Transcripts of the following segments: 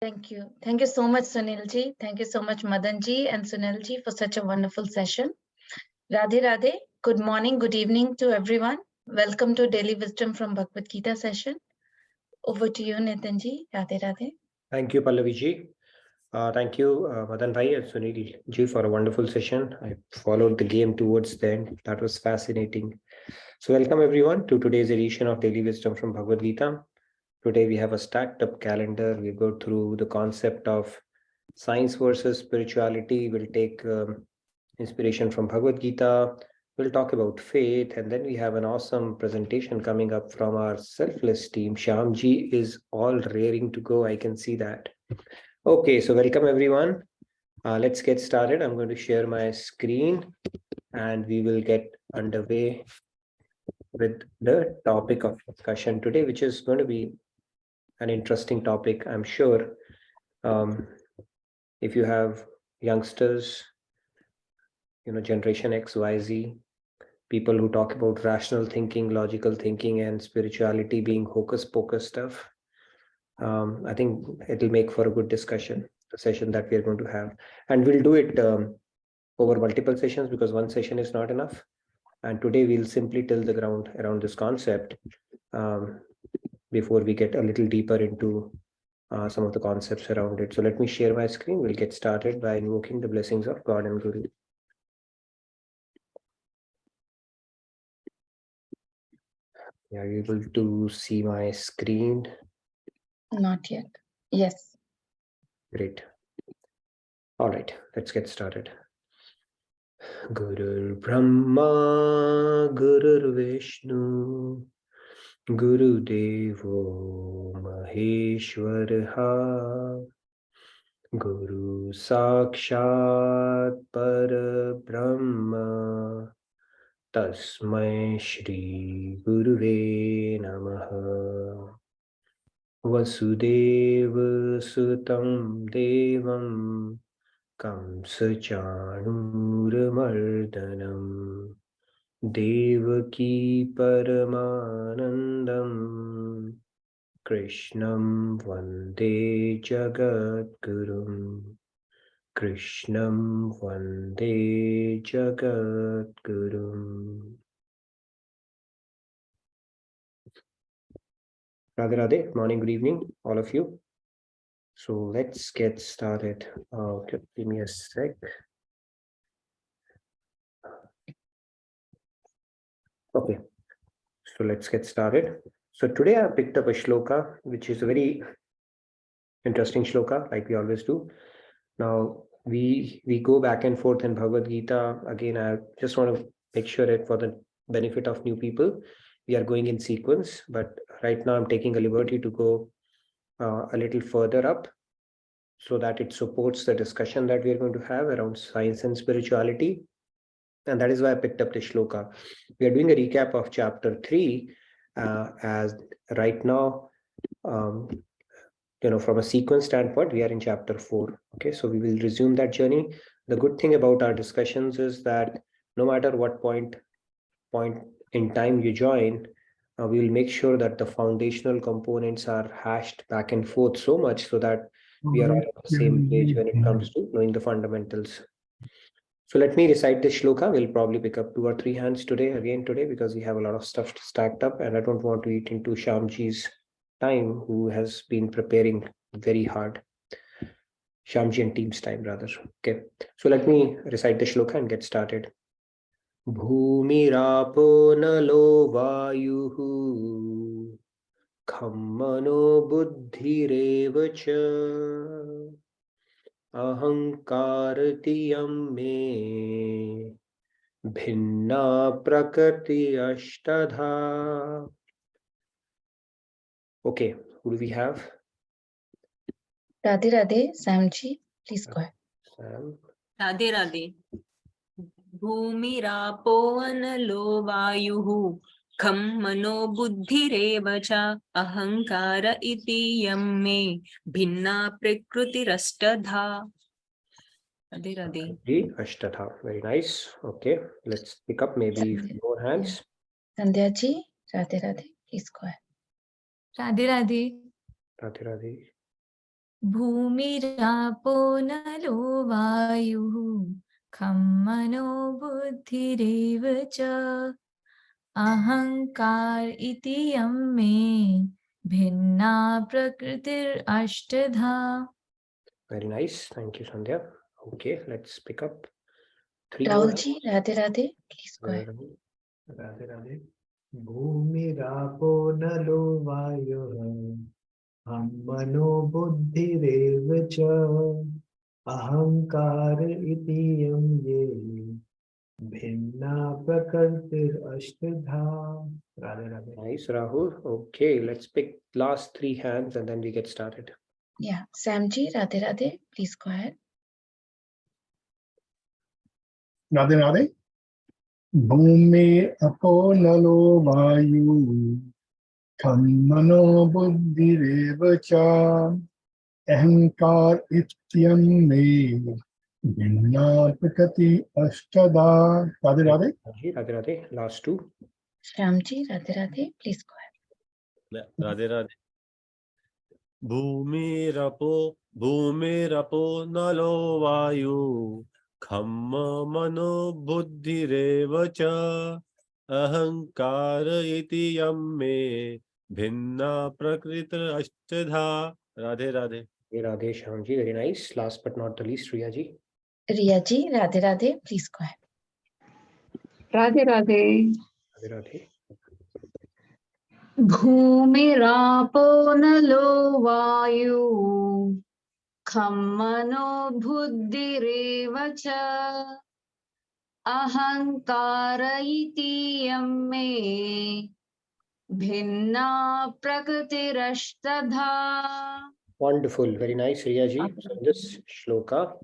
Thank you. Thank you so much, Sunil ji. Thank you so much, Madan ji and Sunil ji, for such a wonderful session. Radhe Radhe. Good morning, good evening to everyone. Welcome to Daily Wisdom from Bhagavad Gita session. Over to you, Nitin ji. Radhe Radhe. Thank you, Pallavi ji. Thank you, Madan Bhai and Sunil ji, for a wonderful session. I followed the game towards the end. That was fascinating. So welcome everyone to today's edition of Daily Wisdom from Bhagavad Gita. Today we have a stacked up calendar. We go through the concept of science versus spirituality. We'll take inspiration from Bhagavad Gita. We'll talk about faith, and then we have an awesome presentation coming up from our selfless team. Shyamji is all raring to go. I can see that. Okay, so welcome everyone. Let's get started. I'm going to share my screen and we will get underway with the topic of discussion today, which is going to be an interesting topic, I'm sure. If you have youngsters, Generation X, Y, Z, people who talk about rational thinking, logical thinking, and spirituality being hocus pocus stuff, I think it'll make for a good discussion, the session that we're going to have. And we'll do it over multiple sessions because one session is not enough. And today we'll simply till the ground around this concept before we get a little deeper into some of the concepts around it. So let me share my screen. We'll get started by invoking the blessings of God and Guru. Are you able to see my screen? Not yet. Yes. Great. All right, let's get started. Gurur Brahma, Gurur Vishnu, Guru Devo Maheshwaraha, Guru Sakshat Parabrahma, Tasmai Shri Guruve Namaha. Vasudeva Sutam Devam Kamsachanuramardanam Devaki Paramanandam Krishnam Vande Jagadgurum Krishnam Vande Jagadgurum. Radhe Radhe, morning, good evening, all of you. So let's get started. Okay, give me a sec. Okay, so let's get started. So today I picked up a shloka, which is a very interesting shloka, like we always do. Now we go back and forth in Bhagavad Gita. Again, I just want to make sure that for the benefit of new people, we are going in sequence. But right now I'm taking a liberty to go a little further up so that it supports the discussion that we are going to have around science and spirituality. And that is why I picked up the shloka. We are doing a recap of chapter 3 as right now, from a sequence standpoint, we are in chapter 4. Okay, so we will resume that journey. The good thing about our discussions is that no matter what point in time you join, we will make sure that the foundational components are hashed back and forth so much so that we are all on the same page when it comes to knowing the fundamentals. So let me recite this shloka. We'll probably pick up 2 or 3 hands today because we have a lot of stuff stacked up and I don't want to eat into Shyamji's time, who has been preparing very hard. Shyamji and team's time rather. Okay, so let me recite the shloka and get started. Bhumirapo nalo vayuhu khammano buddhirevacha ahankaratiyam me bhinna prakriti ashtadha. Okay, who do we have? Radhe Radhe. Samji, please go ahead. Sam. Radhe Radhe. Bhumirapo analo vayuhu kham mano buddhirev cha ahankara iti yam me bhinna prakrutirashtadha. Radhe Radhe. Ashtadha. Very nice. Okay, let's pick up maybe more hands. Sandhya ji, Radhe Radhe. Please go ahead. Radhe Radhe. Radhe Radhe. भूमिरापो नलो वायुः खं मनो बुद्धिरेव च अहंकार इति यं मे भिन्ना प्रकृतिरष्टधा. Very nice. Thank you, Sandhya. Okay, let's pick up 3 more. Rahulji, Radhe Radhe, please go ahead. Radhe Radhe. भूमिरापो नलो वायुः हम मनो बुद्धिरेव च अहंकार इति यं ये भिन्ना प्रकृतिरष्टधा. Radhe Radhe. Nice, Rahul. Okay, let's pick last 3 hands and then we get started. Yeah, Samji, Radhe Radhe, please go ahead. Radhe Radhe. भूमि अपो नलो वायु खं मनो बुद्धिरेव च अहंकार इत्यं मे भिन्ना प्रकृति अष्टधा. Radhe Radhe. Radhe Radhe. Last 2. Shyamji, Radhe Radhe, please go ahead. Radhe Radhe. भूमिरपो नलो वायु खं मनो बुद्धिरेव च अहंकार इति यं मे भिन्ना प्रकृतिरष्टधा. Radhe Radhe. Radhe Shyamji. Very nice. Last but not the least, Riya ji. Riya ji, Radhe Radhe, please go ahead. Radhe Radhe. Radhe Radhe. भूमिरापो नलो वायु खं मनो बुद्धिरेव च अहंकार इति यं मे भिन्ना प्रकृतिरष्टधा. Wonderful. Very nice, Riya ji. So in this shloka,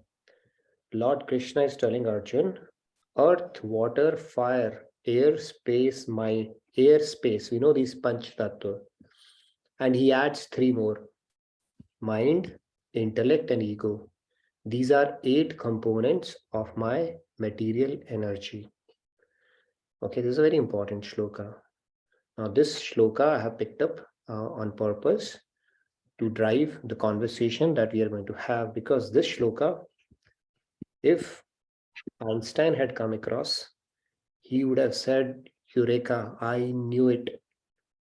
Lord Krishna is telling Arjun, earth, water, fire, air, space, mind, air, space. We know these Panch Tattva. And he adds 3 more. Mind, intellect, and ego. These are 8 components of my material energy. Okay, this is a very important shloka. Now, this shloka I have picked up on purpose to drive the conversation that we are going to have, because this shloka, if Einstein had come across, he would have said, Eureka, I knew it.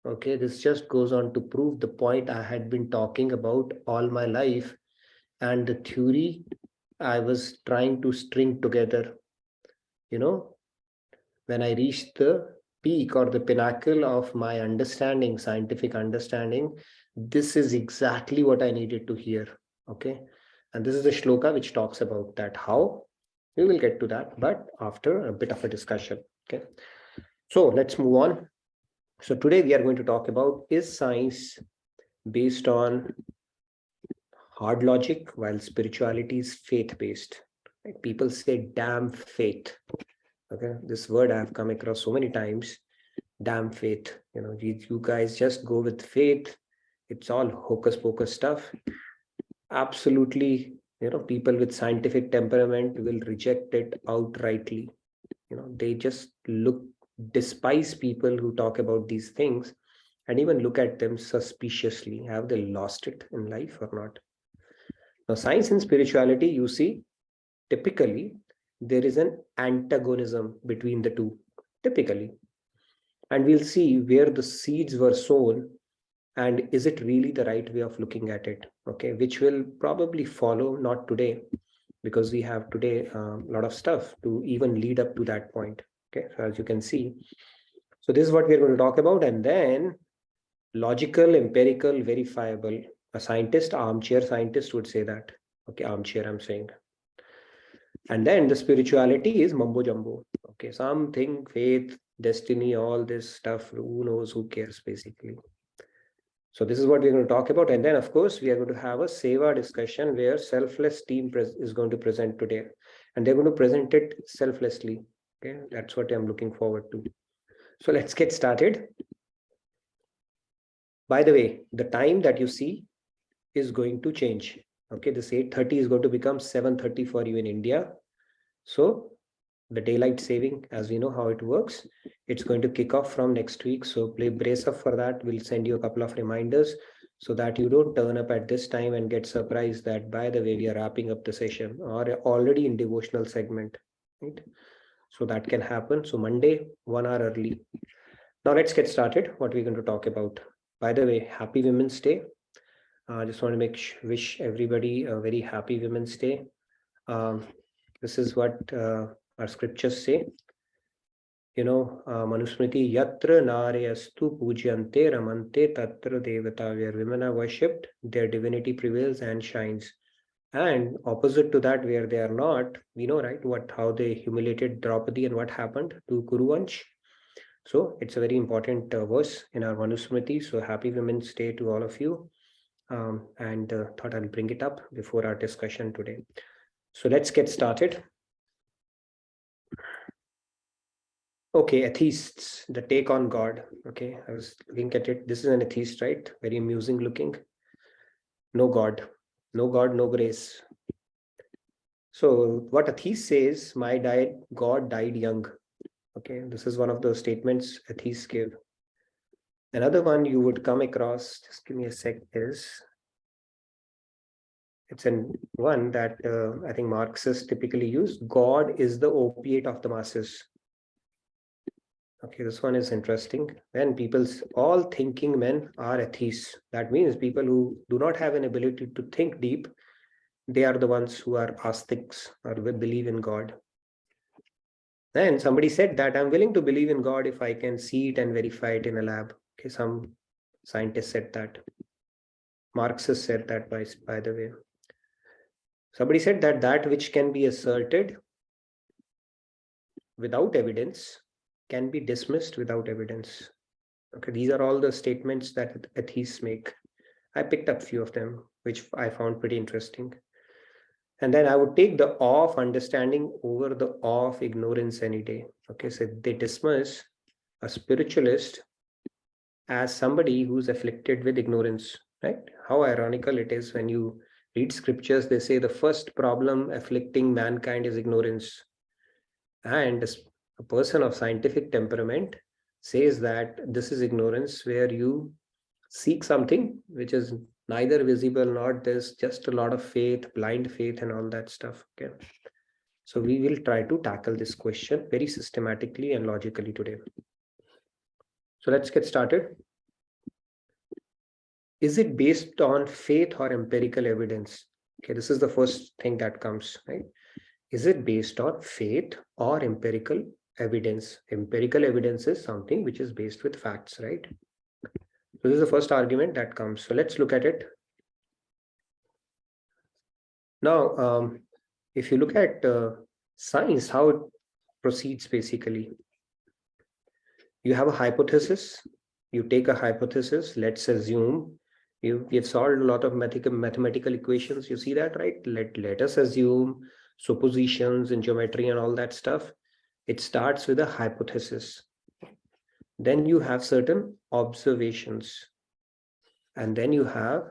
Okay, this just goes on to prove the point I had been talking about all my life, and the theory I was trying to string together. You know, when I reached the peak or the pinnacle of my understanding, scientific understanding, this is exactly what I needed to hear. Okay, and this is the shloka which talks about that. How? We will get to that, but after a bit of a discussion. Okay, so let's move on. So today we are going to talk about, is science based on hard logic while spirituality is faith-based? Right? People say damn faith. Okay, this word I have come across so many times. Damn faith. You know, you guys just go with faith. It's all hocus pocus stuff. Absolutely, you know, people with scientific temperament will reject it outrightly. You know, they just despise people who talk about these things and even look at them suspiciously. Have they lost it in life or not? Now, science and spirituality, you see, typically there is an antagonism between the two, typically. And we'll see where the seeds were sown and is it really the right way of looking at it, okay, which will probably follow, not today, because we have today a lot of stuff to even lead up to that point. Okay, so as you can see, so this is what we're going to talk about, and then logical, empirical, verifiable. A scientist, armchair scientist would say that. Okay, armchair, I'm saying. And then the spirituality is mumbo jumbo. Okay, something, faith, destiny, all this stuff, who knows, who cares, basically. So this is what we're going to talk about. And then, of course, we are going to have a Seva discussion where Selfless team is going to present today. And they're going to present it selflessly. Okay, that's what I'm looking forward to. So let's get started. By the way, the time that you see is going to change. Okay, this 8:30 is going to become 7:30 for you in India. So the daylight saving, as we know how it works, it's going to kick off from next week. So brace up for that. We'll send you a couple of reminders. so that you don't turn up at this time and get surprised that, by the way, we are wrapping up the session or already in devotional segment, right? So that can happen. So Monday, 1 hour early. Now let's get started. What we're going to talk about. By the way, happy Women's Day. I just want to wish everybody a very happy Women's Day. This is what our scriptures say. Manusmriti, yatra naryastu pujyante ramante tatra devata, where women are worshipped, their divinity prevails and shines. And opposite to that, where they are not, we know, right, how they humiliated Draupadi and what happened to Kuruvansh. So it's a very important verse in our Manusmriti. So happy Women's Day to all of you. And thought I'll bring it up before our discussion today. So let's get started. Okay, atheists, the take on God. Okay, I was looking at it. This is an atheist, right? Very amusing looking. No God, no God, no grace. So what atheist says, God died young. Okay, this is one of the statements atheists give. Another one you would come across, just give me a sec, it's one that I think Marxists typically use. God is the opiate of the masses. Okay, this one is interesting. When all thinking men are atheists, that means people who do not have an ability to think deep, they are the ones who are astics or will believe in God. Then somebody said that I'm willing to believe in God if I can see it and verify it in a lab. Okay, some scientist said that. Marxists said that, by the way. Somebody said that which can be asserted without evidence can be dismissed without evidence. Okay, these are all the statements that atheists make. I picked up a few of them, which I found pretty interesting. And then I would take the awe of understanding over the awe of ignorance any day. Okay, so they dismiss a spiritualist as somebody who's afflicted with ignorance, right? How ironical it is when you read scriptures, they say the first problem afflicting mankind is ignorance. And a person of scientific temperament says that this is ignorance, where you seek something which is neither visible nor there's just a lot of faith, blind faith and all that stuff. Okay, so we will try to tackle this question very systematically and logically today. So let's get started. Is it based on faith or empirical evidence? Okay, this is the first thing that comes, right? Is it based on faith or empirical evidence? Empirical evidence is something which is based with facts, right? So this is the first argument that comes. So let's look at it. Now, if you look at science, how it proceeds basically, you have a hypothesis. You take a hypothesis. Let's assume you've solved a lot of mathematical equations. You see that, right? Let us assume suppositions in geometry and all that stuff. It starts with a hypothesis. Then you have certain observations. And then you have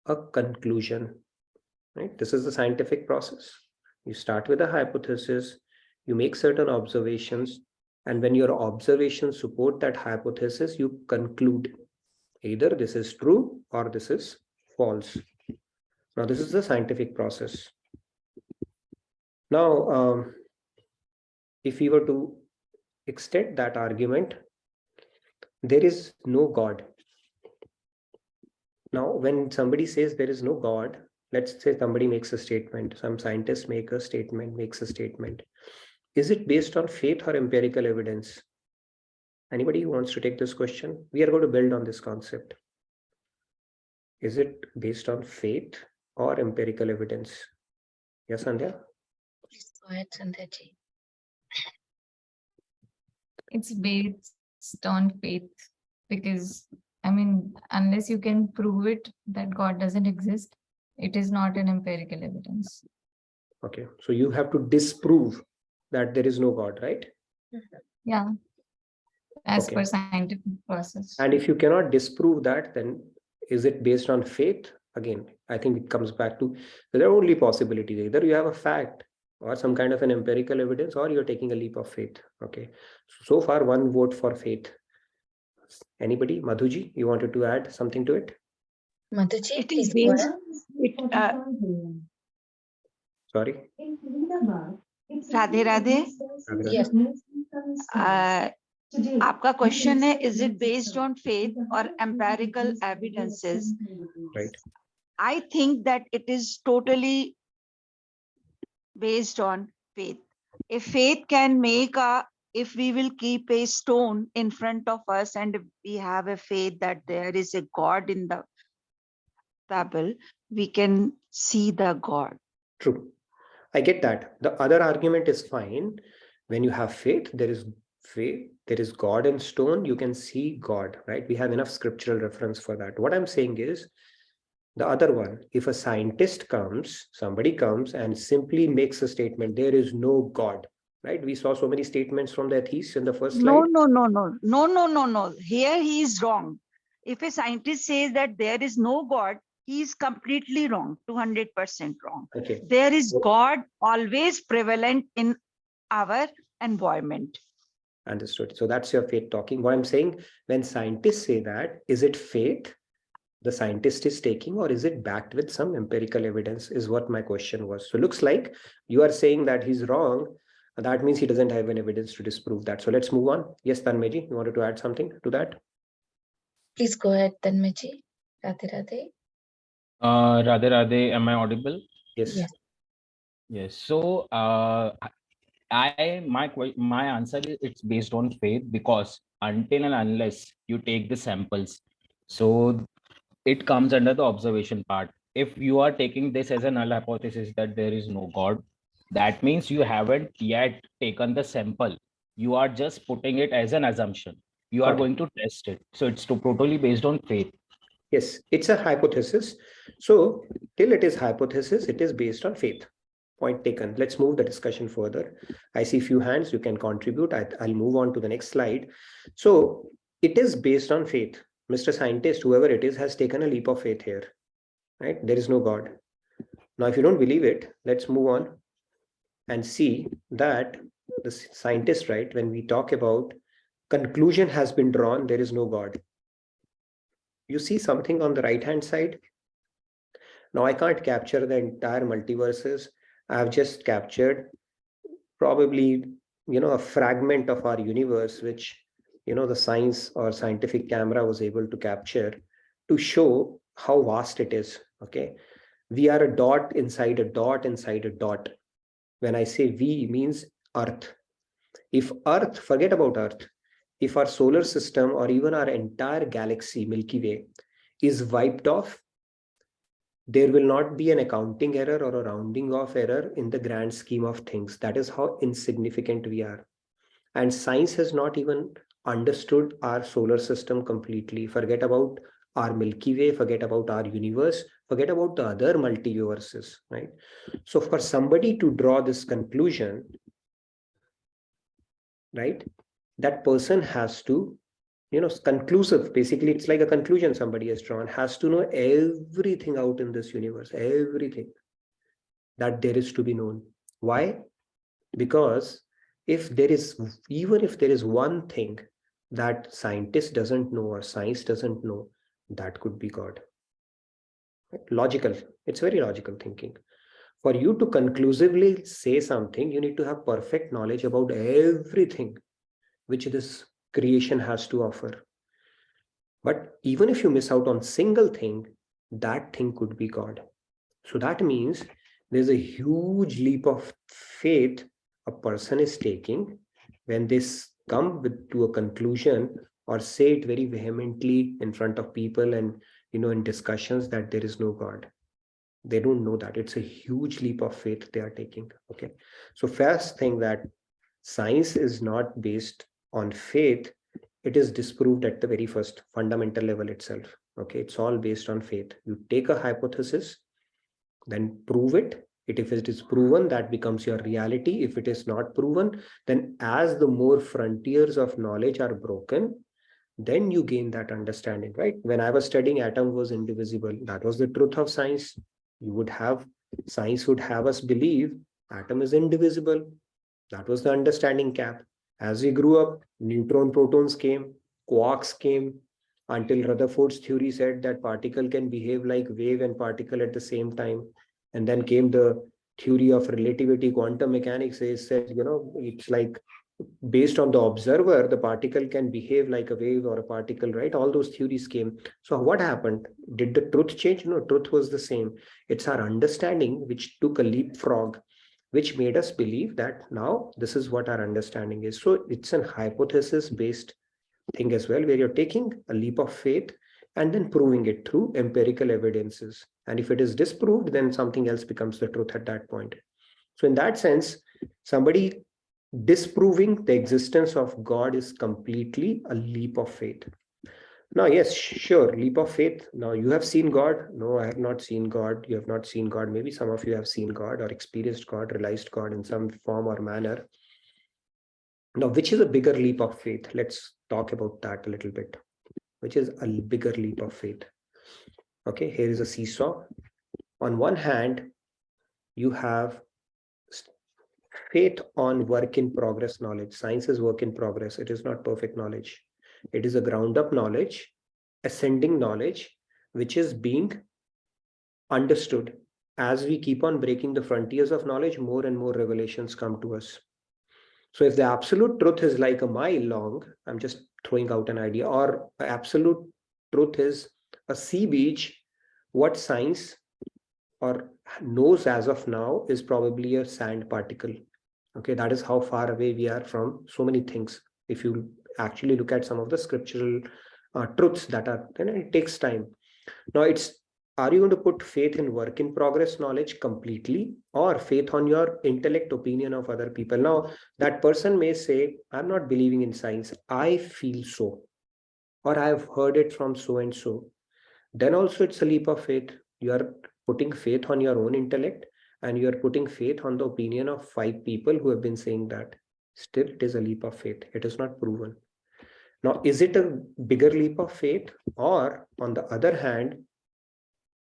a conclusion, right? This is the scientific process. You start with a hypothesis, you make certain observations, and when your observations support that hypothesis, you conclude either this is true or this is false. Now, this is the scientific process. Now, if we were to extend that argument, there is no God. Now, when somebody says there is no God, let's say somebody makes a statement, some scientist makes a statement. Is it based on faith or empirical evidence? Anybody who wants to take this question? We are going to build on this concept. Is it based on faith or empirical evidence? Yes, Sandhya? Please go ahead, Sandhya ji. It's based on faith, because I mean, unless you can prove it that God doesn't exist, it is not an empirical evidence. Okay, so you have to disprove that there is no God, right? Yeah, as Okay. per scientific process. And if you cannot disprove that, then is it based on faith? Again, I think it comes back to, there are only possibilities. Either you have a fact or some kind of an empirical evidence, or you're taking a leap of faith. Okay, so far one vote for faith. Anybody? Madhuji, you wanted to add something to it? Mataji, It is please go based. ahead. Sorry. Radhe Radhe. Yes. आपका question है, is it based on faith or empirical evidences? Right. I think that it is totally based on faith. If faith can make if we will keep a stone in front of us and we have a faith that there is a God in the Bible, we can see the God. True. I get that. The other argument is fine. When you have faith, there is God in stone, you can see God, right? We have enough scriptural reference for that. What I'm saying is, the other one, if a scientist comes, somebody comes and simply makes a statement, there is no God, right? We saw so many statements from the atheists in the first slide. No. Here he is wrong. If a scientist says that there is no God, he is completely wrong, 200% wrong. Okay. There is God always prevalent in our environment. Understood. So that's your faith talking. What I'm saying, when scientists say that, is it faith the scientist is taking, or is it backed with some empirical evidence, is what my question was. So looks like you are saying that he's wrong. That means he doesn't have any evidence to disprove that. So let's move on. Yes, Tanmeji, you wanted to add something to that? Please go ahead, Tanmeji. Radhe Radhe. Radhe Radhe, am I audible? Yes. Yes. Yes. So my answer is it's based on faith, because until and unless you take the samples, so it comes under the observation part. If you are taking this as a null hypothesis that there is no God, that means you haven't yet taken the sample. You are just putting it as an assumption. You are going to test it. So it's totally based on faith. Yes, it's a hypothesis. So till it is hypothesis, it is based on faith. Point taken. Let's move the discussion further. I see a few hands. You can contribute. I'll move on to the next slide. So it is based on faith. Mr. Scientist, whoever it is, has taken a leap of faith here, right? There is no God. Now, if you don't believe it, let's move on and see that the scientist, right, when we talk about conclusion has been drawn, there is no God. You see something on the right-hand side. Now, I can't capture the entire multiverses. I've just captured probably, a fragment of our universe, which, the science or scientific camera was able to capture to show how vast it is. Okay. We are a dot inside a dot inside a dot. When I say we, means Earth. If Earth, forget about Earth. If our solar system or even our entire galaxy, Milky Way, is wiped off, there will not be an accounting error or a rounding off error in the grand scheme of things. That is how insignificant we are. And science has not even understood our solar system completely. Forget about our Milky Way, forget about our universe, forget about the other multiverses, right? So for somebody to draw this conclusion, right, that person has to, conclusive, basically it's like a conclusion somebody has drawn, has to know everything out in this universe, everything that there is to be known. Why? Because even if there is one thing that scientist doesn't know or science doesn't know, that could be God. Logical. It's very logical thinking. For you to conclusively say something, you need to have perfect knowledge about everything which this creation has to offer. But even if you miss out on single thing, that thing could be God. So that means there's a huge leap of faith a person is taking when they come to a conclusion or say it very vehemently in front of people and in discussions that there is no God. They don't know that. It's a huge leap of faith they are taking. Okay. So first thing, that science is not based on faith. It is disproved at the very first fundamental level itself. Okay. It's all based on faith. You take a hypothesis, then prove it. If it is proven, that becomes your reality. If it is not proven, then as the more frontiers of knowledge are broken, then you gain that understanding, right? When I was studying atom was indivisible, that was the truth of science. Science would have us believe atom is indivisible. That was the understanding cap. As we grew up, neutron protons came, quarks came, until Rutherford's theory said that particle can behave like wave and particle at the same time. And then came the theory of relativity, quantum mechanics said, it's like based on the observer, the particle can behave like a wave or a particle, right? All those theories came. So what happened? Did the truth change? No, truth was the same. It's our understanding which took a leapfrog, which made us believe that now this is what our understanding is. So it's an hypothesis based thing as well, where you're taking a leap of faith and then proving it through empirical evidences. And if it is disproved, then something else becomes the truth at that point. So in that sense, somebody disproving the existence of God is completely a leap of faith. Now, yes, sure, leap of faith. Now, you have seen God. No, I have not seen God. You have not seen God. Maybe some of you have seen God or experienced God, realized God in some form or manner. Now, which is a bigger leap of faith? Let's talk about that a little bit. Which is a bigger leap of faith? Okay, here is a seesaw. On one hand, you have faith on work in progress knowledge. Science is work in progress. It is not perfect knowledge. It is a ground up knowledge, ascending knowledge, which is being understood. As we keep on breaking the frontiers of knowledge, more and more revelations come to us. So if the absolute truth is like a mile long, I'm just throwing out an idea, or absolute truth is a sea beach, what science or knows as of now is probably a sand particle. Okay, that is how far away we are from so many things. If you actually look at some of the scriptural truths that are, then it takes time. Now are you going to put faith in work in progress knowledge completely, or faith on your intellect opinion of other people? Now, that person may say, I'm not believing in science. I feel so, or I've heard it from so and so. Then also it's a leap of faith. You are putting faith on your own intellect, and you are putting faith on the opinion of 5 people who have been saying that. Still, it is a leap of faith. It is not proven. Now, is it a bigger leap of faith? Or on the other hand,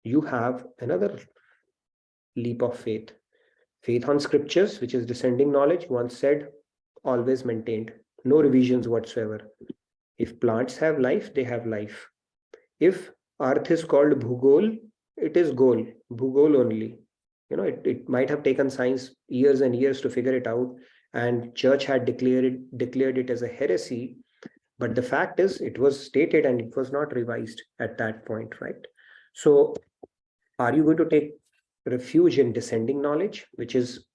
you have another leap of faith. Faith on scriptures, which is descending knowledge, once said, always maintained. No revisions whatsoever. If plants have life, they have life. If earth is called Bhugol, it is Gol, Bhugol only. It might have taken science years and years to figure it out, and church had declared it as a heresy. But the fact is, it was stated and it was not revised at that point, right? So are you going to take refuge in descending knowledge, which is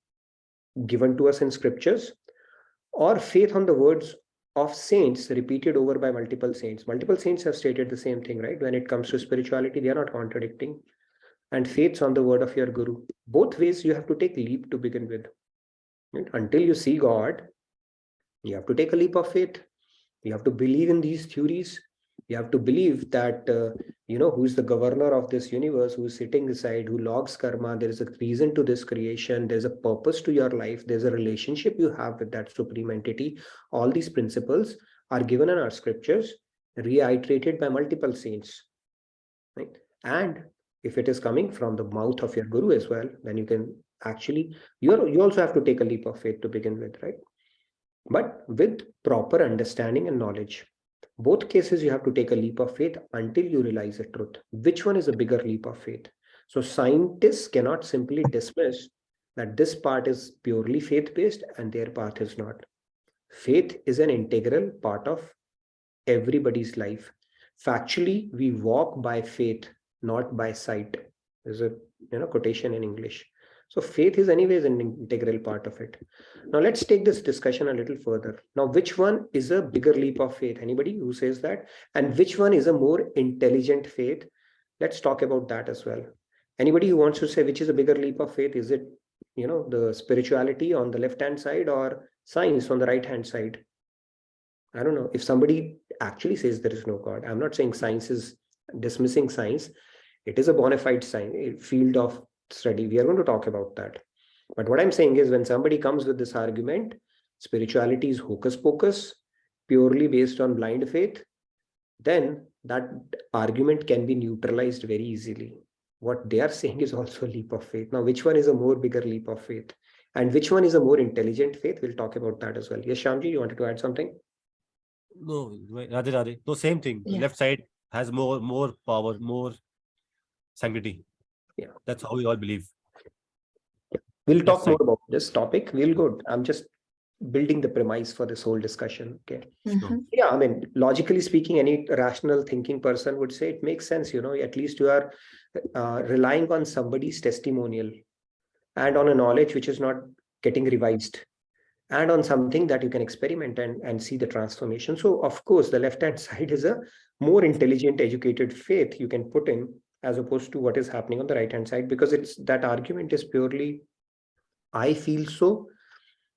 given to us in scriptures, or faith on the words of saints repeated over by multiple saints? Multiple saints have stated the same thing, right? When it comes to spirituality, they are not contradicting. And faith's on the word of your guru. Both ways you have to take leap to begin with. Right? Until you see God, you have to take a leap of faith. You have to believe in these theories. You have to believe that, who's the governor of this universe, who's sitting aside, who logs karma. There is a reason to this creation. There's a purpose to your life. There's a relationship you have with that supreme entity. All these principles are given in our scriptures, reiterated by multiple saints. Right? And if it is coming from the mouth of your guru as well, then you can actually, you also have to take a leap of faith to begin with, right? But with proper understanding and knowledge. Both cases, you have to take a leap of faith until you realize the truth. Which one is a bigger leap of faith? So scientists cannot simply dismiss that this part is purely faith-based and their part is not. Faith is an integral part of everybody's life. Factually, we walk by faith, not by sight. There's a quotation in English. So faith is anyways an integral part of it. Now let's take this discussion a little further. Now, which one is a bigger leap of faith? Anybody who says that? And which one is a more intelligent faith? Let's talk about that as well. Anybody who wants to say which is a bigger leap of faith? Is it, the spirituality on the left-hand side or science on the right-hand side? I don't know. If somebody actually says there is no God, I'm not saying science is dismissing science. It is a bona fide field of study. We are going to talk about that. But what I'm saying is, when somebody comes with this argument, spirituality is hocus pocus, purely based on blind faith, then that argument can be neutralized very easily. What they are saying is also a leap of faith. Now, which one is a more bigger leap of faith? And which one is a more intelligent faith? We'll talk about that as well. Yes, Shyamji, you wanted to add something? No, Radhe Radhe. No, same thing. The Yeah. left side has more power, more sanctity. Yeah. That's how we all believe. We'll Left talk more side. about this topic. We'll go. I'm just building the premise for this whole discussion. Okay. Mhm. Yeah, I mean, logically speaking, any rational thinking person would say it makes sense. At least you are relying on somebody's testimonial and on a knowledge which is not getting revised, and on something that you can experiment and see the transformation. So, of course, the left-hand side is a more intelligent, educated faith you can put in as opposed to what is happening on the right-hand side, because it's that argument is purely, I feel so,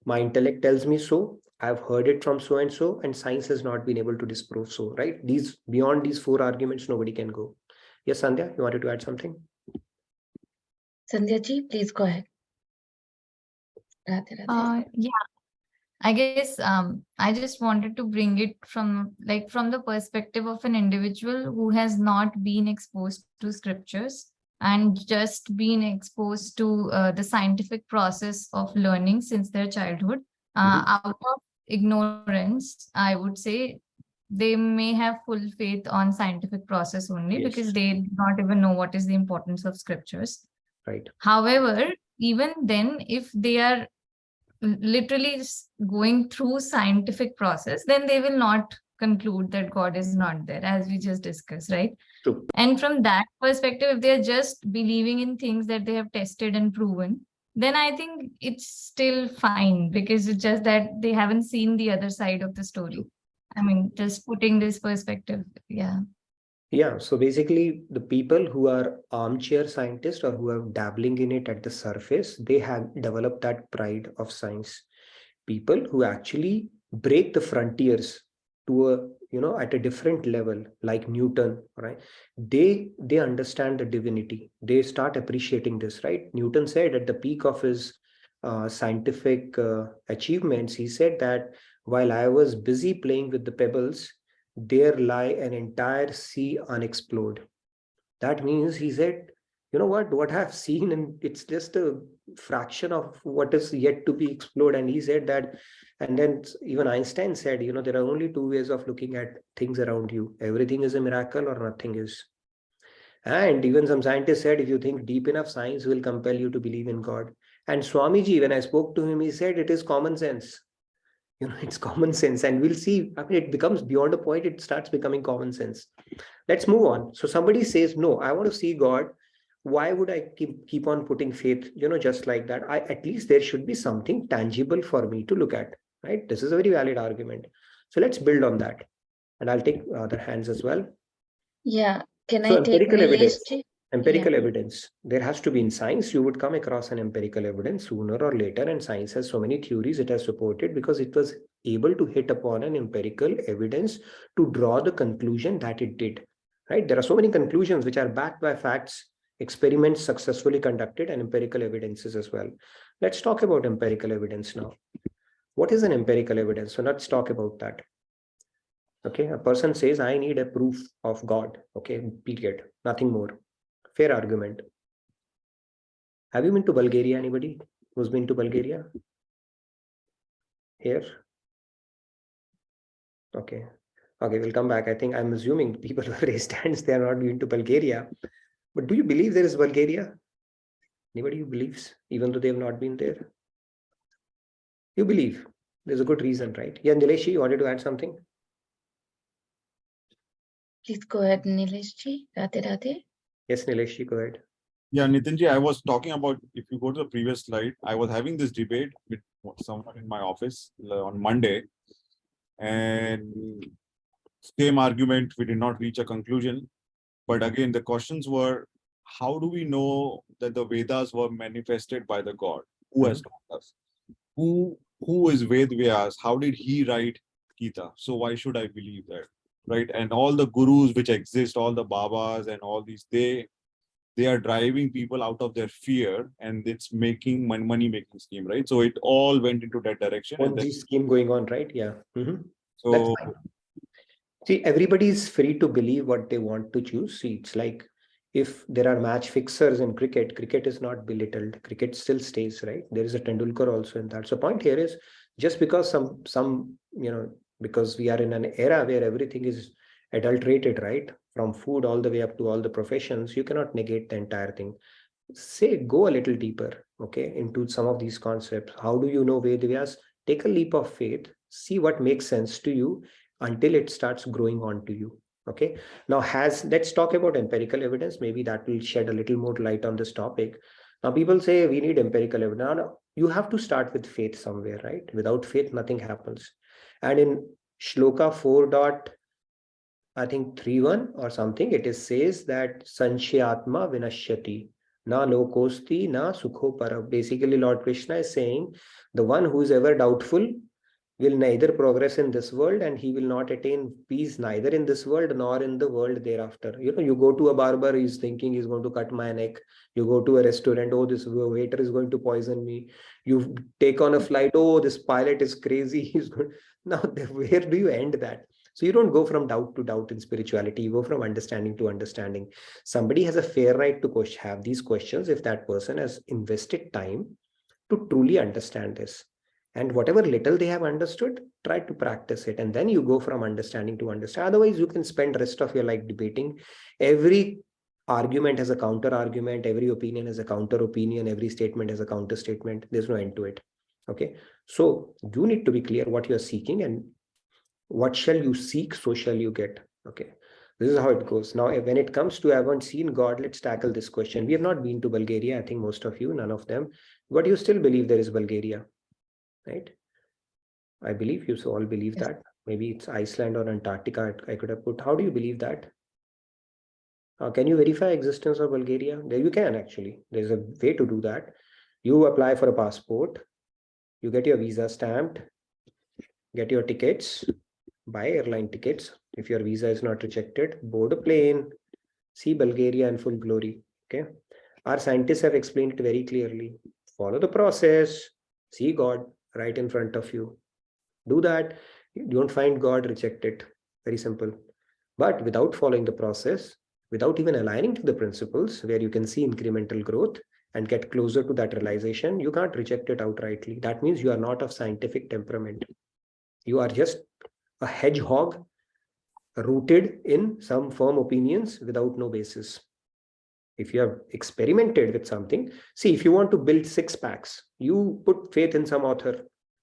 my intellect tells me so, I've heard it from so and so, and science has not been able to disprove so, right? Beyond these four arguments, nobody can go. Yes, Sandhya, you wanted to add something? Sandhya ji, please go ahead. Radhe Radhe. Yeah, I guess I just wanted to bring it from the perspective of an individual who has not been exposed to scriptures and just been exposed to the scientific process of learning since their childhood. Out of ignorance, I would say they may have full faith on scientific process only Yes. because they do not even know what is the importance of scriptures. Right. However, even then, if they are literally going through scientific process, then they will not conclude that God is not there, as we just discussed, right? True. And from that perspective, if they're just believing in things that they have tested and proven, then I think it's still fine, because it's just that they haven't seen the other side of the story. I mean, just putting this perspective, yeah. Yeah, so basically the people who are armchair scientists or who are dabbling in it at the surface, they have developed that pride of science. People who actually break the frontiers to a, at a different level, like Newton, right? They understand the divinity. They start appreciating this, right? Newton said at the peak of his scientific achievements, he said that while I was busy playing with the pebbles, there lie an entire sea unexplored. That means, he said, what I've seen, and it's just a fraction of what is yet to be explored. And he said that, and then even Einstein said, there are only two ways of looking at things around you. Everything is a miracle or nothing is. And even some scientists said, if you think deep enough, science will compel you to believe in God. And Swamiji, when I spoke to him, he said it is common sense. It's common sense. And we'll see, I mean, it becomes beyond a point, it starts becoming common sense. Let's move on. So somebody says, no, I want to see God. Why would I keep on putting faith, just like that? At least there should be something tangible for me to look at, right? This is a very valid argument. So let's build on that. And I'll take other hands as well. Yeah. Can So I take empirical evidence. Nilesh ji? Empirical evidence. There has to be, in science, you would come across an empirical evidence sooner or later, and science has so many theories it has supported because it was able to hit upon an empirical evidence to draw the conclusion that it did, right? There are so many conclusions which are backed by facts, experiments successfully conducted, and empirical evidences as well. Let's talk about empirical evidence now. What is an empirical evidence? So let's talk about that. Okay, a person says, I need a proof of God. Okay, period. Nothing more. Fair argument. Have you been to Bulgaria? Anybody who's been to Bulgaria? Here? Okay. Okay, we'll come back. I think I'm assuming people who have raised hands, they are not been to Bulgaria. But do you believe there is Bulgaria? Anybody who believes, even though they have not been there? You believe. There's a good reason, right? Yeah, Nilesh, you wanted to add something? Please go ahead, Nilesh ji. Radhe Radhe. Yes, Nilesh, go ahead. Yeah, Nitinji, I was talking about, if you go to the previous slide, I was having this debate with someone in my office on Monday, and same argument, we did not reach a conclusion. But again, the questions were, how do we know that the Vedas were manifested by the God? Who has taught us? Who is Ved Vyas? How did he write Gita? So why should I believe that? Right? And all the gurus which exist, all the Babas and all these, they are driving people out of their fear, and it's making money making scheme, right? So it all went into that direction. And this scheme going on, right? Yeah. So that's fine. See, everybody is free to believe what they want to choose. See, it's like if there are match fixers in cricket, cricket is not belittled. Cricket still stays, right? There is a Tendulkar also in that. So point here is, just because some because we are in an era where everything is adulterated, right? From food all the way up to all the professions. You cannot negate the entire thing. Say, go a little deeper, okay, into some of these concepts. How do you know Ved Vyas? Take a leap of faith, see what makes sense to you until it starts growing onto you. Okay. Now, let's talk about empirical evidence. Maybe that will shed a little more light on this topic. Now, people say we need empirical evidence. Now, you have to start with faith somewhere, right? Without faith, nothing happens. And in Shloka 4. I think 3.1 or something, it says that Sanshayatma Vinashyati, na lokosti, na sukho para. Basically, Lord Krishna is saying the one who is ever doubtful will neither progress in this world, and he will not attain peace neither in this world nor in the world thereafter. You know, you go to a barber, he's thinking he's going to cut my neck. You go to a restaurant, oh, this waiter is going to poison me. You take on a flight, oh, this pilot is crazy. He's good. Now, where do you end that? So you don't go from doubt to doubt in spirituality. You go from understanding to understanding. Somebody has a fair right to have these questions if that person has invested time to truly understand this. And whatever little they have understood, try to practice it. And then you go from understanding to understand. Otherwise, you can spend the rest of your life debating. Every argument has a counter argument. Every opinion has a counter opinion. Every statement has a counter statement. There's no end to it. Okay. So you need to be clear what you're seeking, and what shall you seek, so shall you get. Okay. This is how it goes. Now, when it comes to I haven't seen God, let's tackle this question. We have not been to Bulgaria. I think most of you, none of them. But you still believe there is Bulgaria, right? I believe you all believe that. Maybe it's Iceland or Antarctica. I could have put. How do you believe that? Can you verify existence of Bulgaria? There you can actually. There's a way to do that. You apply for a passport. You get your visa stamped. Get your tickets. Buy airline tickets. If your visa is not rejected, board a plane. See Bulgaria in full glory. Okay. Our scientists have explained it very clearly. Follow the process. See God right in front of you. Do that. You don't find God, reject it. Very simple. But without following the process, without even aligning to the principles where you can see incremental growth and get closer to that realization, you can't reject it outrightly. That means you are not of scientific temperament. You are just a hedgehog rooted in some firm opinions without no basis. If you have experimented with something, see, if you want to build 6 packs, you put faith in some author.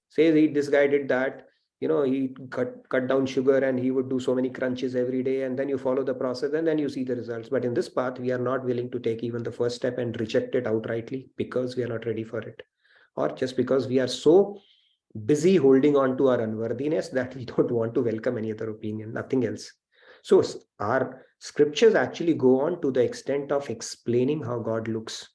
Say this guy did that, you know, he cut down sugar and he would do so many crunches every day, and then you follow the process and then you see the results. But in this path, we are not willing to take even the first step and reject it outrightly because we are not ready for it, or just because we are so busy holding on to our unworthiness that we don't want to welcome any other opinion, nothing else. So our scriptures actually go on to the extent of explaining how God looks.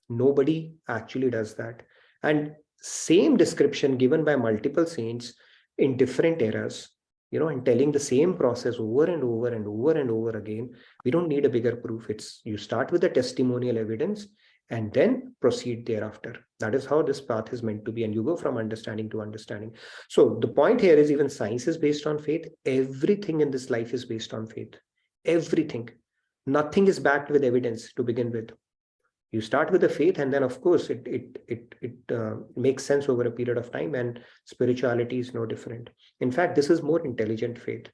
Nobody actually does that. And same description given by multiple saints in different eras, you know, and telling the same process over and over and over and over again. We don't need a bigger proof. It's you start with the testimonial evidence and then proceed thereafter. That is how this path is meant to be. And you go from understanding to understanding. So the point here is even science is based on faith. Everything in this life is based on faith. Everything. Nothing is backed with evidence to begin with. You start with the faith, and then of course it makes sense over a period of time, and spirituality is no different. In fact, this is more intelligent faith.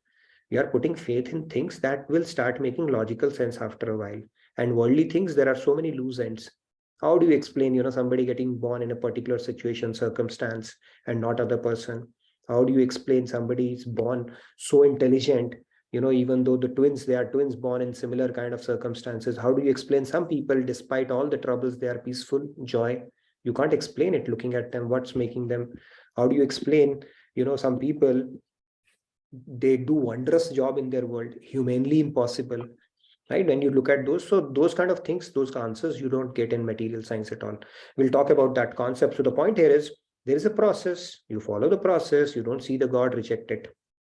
You are putting faith in things that will start making logical sense after a while. And worldly things, there are so many loose ends. How do you explain, you know, somebody getting born in a particular situation, circumstance, and not other person? How do you explain somebody is born so intelligent, you know, even though they are twins born in similar kind of circumstances? How do you explain some people, despite all the troubles, they are peaceful, joy? You can't explain it looking at them. What's making them? How do you explain, you know, some people, they do wondrous job in their world, humanly impossible, right? When you look at those, so those kind of things, those answers you don't get in material science at all. We'll talk about that concept. So the point here is there is a process. You follow the process. You don't see the God, reject it.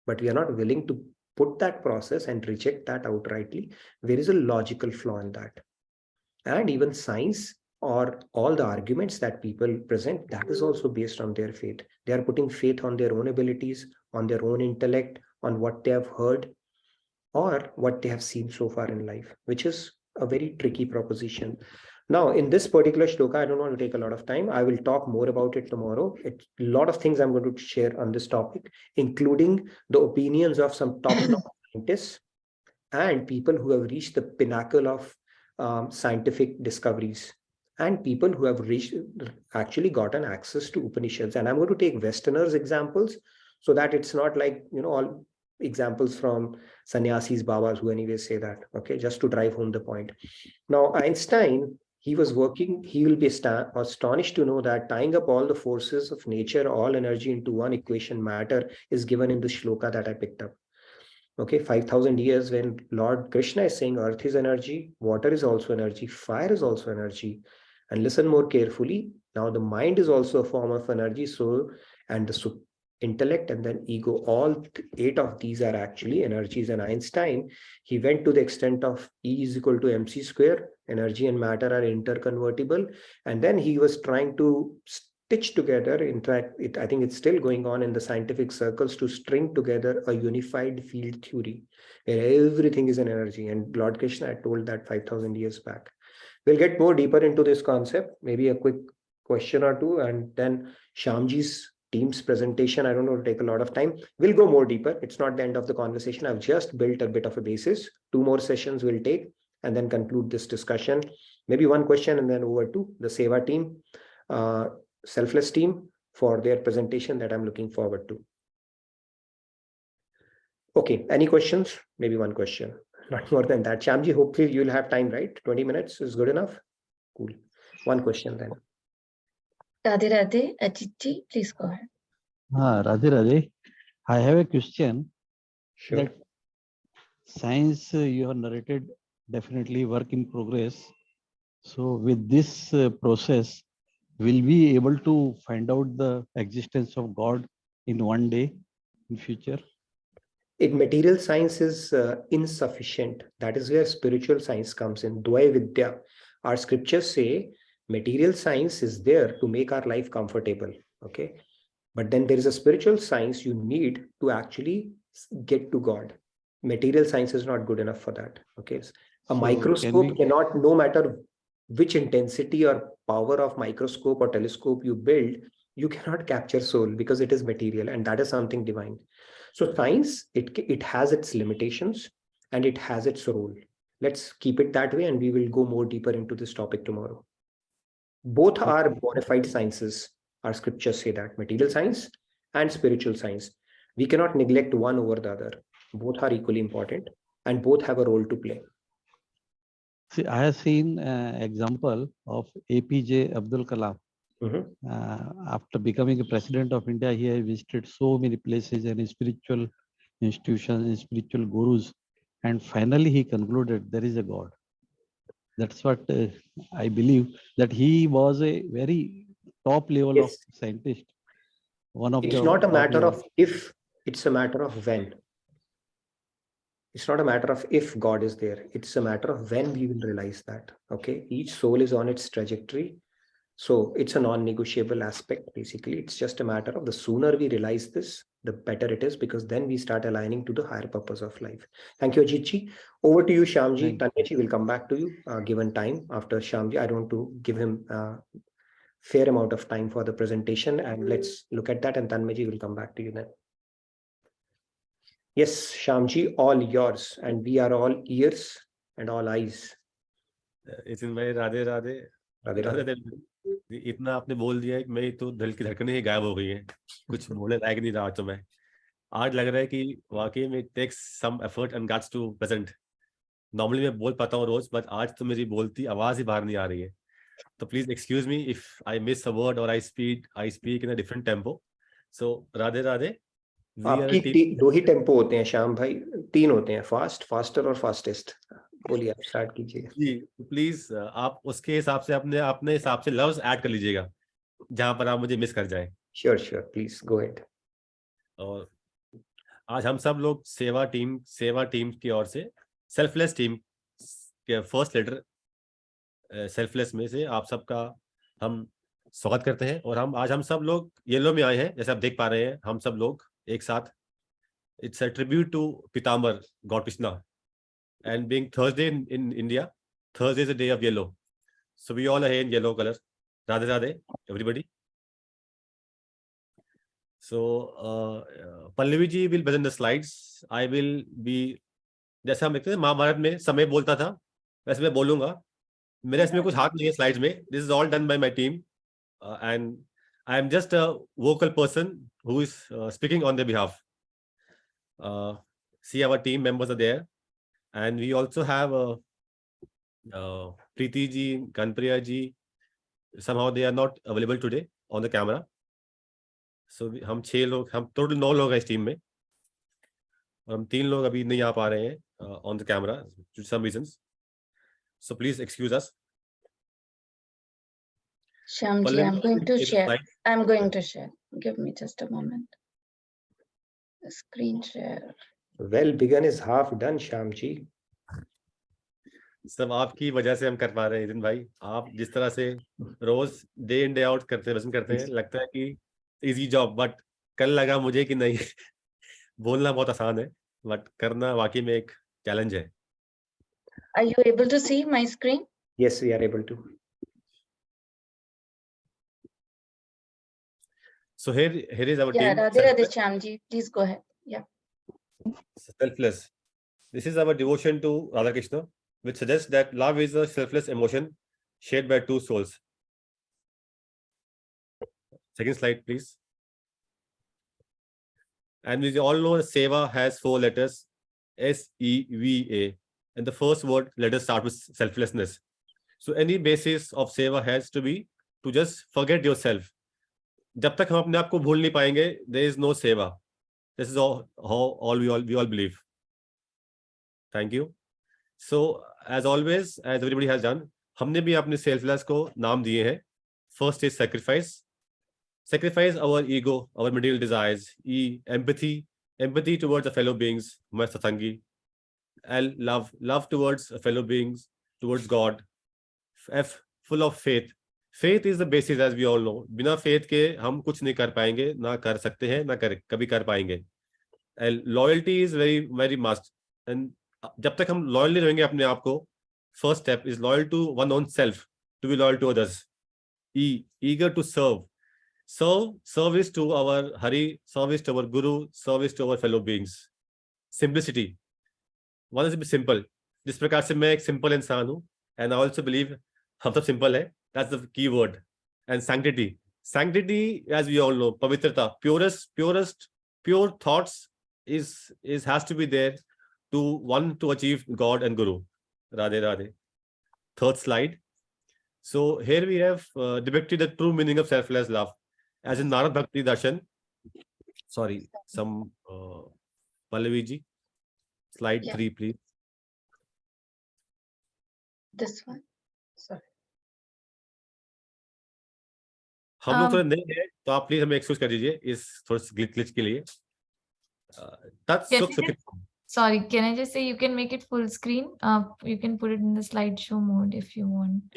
But we are not willing to put that process and reject that outrightly. There is a logical flaw in that. And even science or all the arguments that people present, that is also based on their faith. They are putting faith on their own abilities, on their own intellect, on what they have heard or what they have seen so far in life, which is a very tricky proposition. Now, in this particular shloka, I don't want to take a lot of time. I will talk more about it tomorrow. It's a lot of things I'm going to share on this topic, including the opinions of some top scientists and people who have reached the pinnacle of scientific discoveries, and people who have actually gotten access to Upanishads. And I'm going to take Westerners examples so that it's not like, all examples from sannyasis, babas, who anyway say that, okay, just to drive home the point. Now, Einstein, he will be astonished to know that tying up all the forces of nature, all energy into one equation, matter, is given in the shloka that I picked up. Okay, 5,000 years when Lord Krishna is saying earth is energy, water is also energy, fire is also energy. And listen more carefully. Now the mind is also a form of energy. So, and the intellect and then ego, all 8 of these are actually energies. And Einstein, he went to the extent of E is equal to mc square. Energy and matter are interconvertible. And then he was trying to stitch together, in fact, I think it's still going on in the scientific circles, to string together a unified field theory where everything is an energy. And Lord Krishna had told that 5,000 years back. We'll get more deeper into this concept, maybe a quick question or two, and then Shyamji's team's presentation. I don't know, to take a lot of time. We'll go more deeper. It's not the end of the conversation. I've just built a bit of a basis. 2 more sessions we'll take and then conclude this discussion. Maybe one question and then over to the Seva team. Selfless team for their presentation that I'm looking forward to. Okay, any questions? Maybe one question, not more than that. Shyamji, hopefully you'll have time, right? 20 minutes is good enough. Cool. One question then. Radhe Radhe, Ajitji, please go ahead. Radhe Radhe. I have a question. Sure. That science you have narrated, definitely work in progress. So with this process, will we be able to find out the existence of God in one day in future? In material science is insufficient. That is where spiritual science comes in. Dvaya Vidya. Our scriptures say material science is there to make our life comfortable. Okay. But then there is a spiritual science you need to actually get to God. Material science is not good enough for that. Okay. A microscope cannot, no matter which intensity or power of microscope or telescope you build, you cannot capture soul because it is material, and that is something divine. So science, it has its limitations and it has its role. Let's keep it that way, and we will go more deeper into this topic tomorrow. Both are bona fide sciences. Our scriptures say that material science and spiritual science. We cannot neglect one over the other. Both are equally important and both have a role to play. See, I have seen example of APJ Abdul Kalam. After becoming a president of India, he has visited so many places and spiritual institutions and spiritual gurus, and finally he concluded there is a God. That's what I believe, that he was a very top level of scientist. It's not a matter of if, it's a matter of when. It's not a matter of if God is there. It's a matter of when we will realize that. Okay. Each soul is on its trajectory. So it's a non-negotiable aspect. Basically, it's just a matter of the sooner we realize this, the better it is, because then we start aligning to the higher purpose of life. Thank you, Ajitji. Over to you, Shyamji. Tanyaji will come back to you given time. After Shyamji, I don't want to give him a fair amount of time for the presentation, and let's look at that, and Tanyaji will come back to you then. Yes, Shyamji, all yours, and we are all ears and all eyes. इतने भाई राधे राधे राधे राधे। इतना आपने बोल दिया है कि मेरी तो दिल की धड़कनें ही गायब हो गई हैं, कुछ बोले लायक नहीं रहा। तो मैं आज लग रहा है कि वाकई में takes some effort and guts to present. Normally मैं बोल पाता हूँ रोज, बट आज तो मेरी बोलती आवाज ही बाहर नहीं आ रही है। तो please excuse me if I miss a word or I speak in a different tempo. So Radhe Radhe. आपकी 2 ही टेम्पो होते हैं श्याम भाई, 3 होते हैं, फास्ट, फास्टर और फास्टेस्ट। बोलिए, आप स्टार्ट कीजिए जी। प्लीज आप उसके हिसाब से अपने हिसाब से लफ्ज ऐड कर लीजिएगा जहां पर आप मुझे मिस कर जाएं। Sure sure, please go ahead. और आज हम सब लोग सेवा टीम की ओर से सेल्फलेस टीम के फर्स्ट लीडर सेल्फलेस में से आप सबका हम स्वागत करते हैं। और हम सब लोग येलो में आए हैं, जैसे आप देख पा रहे हैं। हम सब लोग एक साथ, it's a tribute to Pitambar God Krishna, and being Thursday in India, Thursday is a day of yellow. So we all are here in yellow color. Radhe Radhe, everybody. So Pallavi ji will present the slides. I will be, जैसा हम देखते हैं महाभारत में समय बोलता था, वैसे मैं बोलूंगा. मेरे इसमें कुछ हाथ नहीं है स्लाइड्स में. This is all done by my team, and I am just a vocal person who is speaking on their behalf. See, our team members are there, and we also have Preeti ji, Kanpriya ji. Somehow they are not available today on the camera. So हम 6 लोग, हम total 9 लोग हैं इस team में. हम 3 लोग अभी नहीं आ पा रहे हैं on the camera to some reasons. So please excuse us. Shyamji, I'm going to share. I'm going to share. Give me just a moment. The screen share. Well begun is half done, Shyamji. सब आपकी वजह से हम कर पा रहे हैं नितिन भाई. आप जिस तरह से रोज डे इन डे आउट करते हैं, करते हैं, लगता है कि इजी जॉब, बट कल लगा मुझे कि नहीं बोलना बहुत आसान है, बट करना वाकई में एक चैलेंज है. Are you able to see my screen? Yes, we are able to. So here is our Yeah, team. Radhe Radhe Shyamji, please go ahead. Yeah. Selfless. This is our devotion to Radha Krishna, which suggests that love is a selfless emotion shared by two souls. Second slide, please. And we all know Seva has 4 letters, S-E-V-A. And the first word, let us start with selflessness. So any basis of Seva has to be to just forget yourself. जब तक हम अपने आप को भूल नहीं पाएंगे, there is no Seva. This is all we all believe. Thank you. So as always, as everybody has done, हमने भी अपने selfless को नाम दिए हैं. First is sacrifice. Sacrifice our ego, our material desires. E, empathy towards the fellow beings, my satsangi. L, love towards fellow beings, towards God. F, full of faith. Faith is the basis, as we all know. बिना faith के हम कुछ नहीं कर पाएंगे, ना कर सकते हैं, ना कभी कर पाएंगे. L, loyalty is very very must. And जब तक हम loyal नहीं रहेंगे अपने आप को, first step is loyal to one own self, to be loyal to others. E, eager to serve. Service to our Hari, service to our Guru, service to our fellow beings. Simplicity. One is to be simple. जिस प्रकार से मैं एक simple इंसान हूँ, and I also believe हम सब simple है. That's the key word. And sanctity. Sanctity, as we all know, pavitrata, pure thoughts has to be there to achieve God and Guru. Radhe Radhe. Third slide. So here we have depicted the true meaning of selfless love. As in Narad Bhakti Darshan, sorry, some Pallavi ji, slide 3, please. This one, sorry. हम लोग थोड़े नए हैं, तो आप please हमें excuse कर दीजिए इस थोड़े ग्लिच के लिए. Sorry, can I just say you can make it full screen? You can put it in the slideshow mode if you want.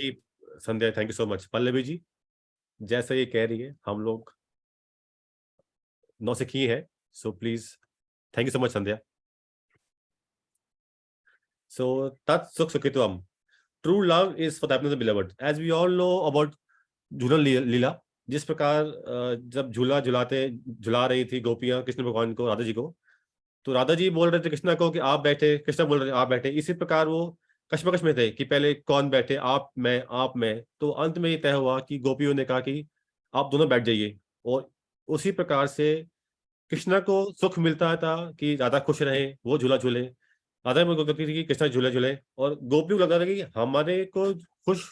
Sandhya, thank you so much. Pallavi ji, जैसा ये कह रही है, हम लोग नौसिखी है, so please, thank you so much, Sandhya. So tat sukh sukhitam. True love is for the happiness of the beloved. As we all know about झूलन लीला, जिस प्रकार जब झुला रही थी गोपियां कृष्ण भगवान को, राधा जी को, तो राधा जी बोल रहे थे कृष्णा को कि आप बैठे, कृष्णा बोल रहे थे आप बैठे. इसी प्रकार वो कश्मकश में थे कि पहले कौन बैठे, आप मैं. तो अंत में ये तय हुआ कि गोपियों ने कहा कि आप दोनों बैठ जाइए. और उसी प्रकार से कृष्णा को सुख मिलता था कि राधा खुश रहे, वो झूला झूले. राधा को कहती थी कि कृष्णा झूले झूले, और गोपियों को लगता था कि हमारे को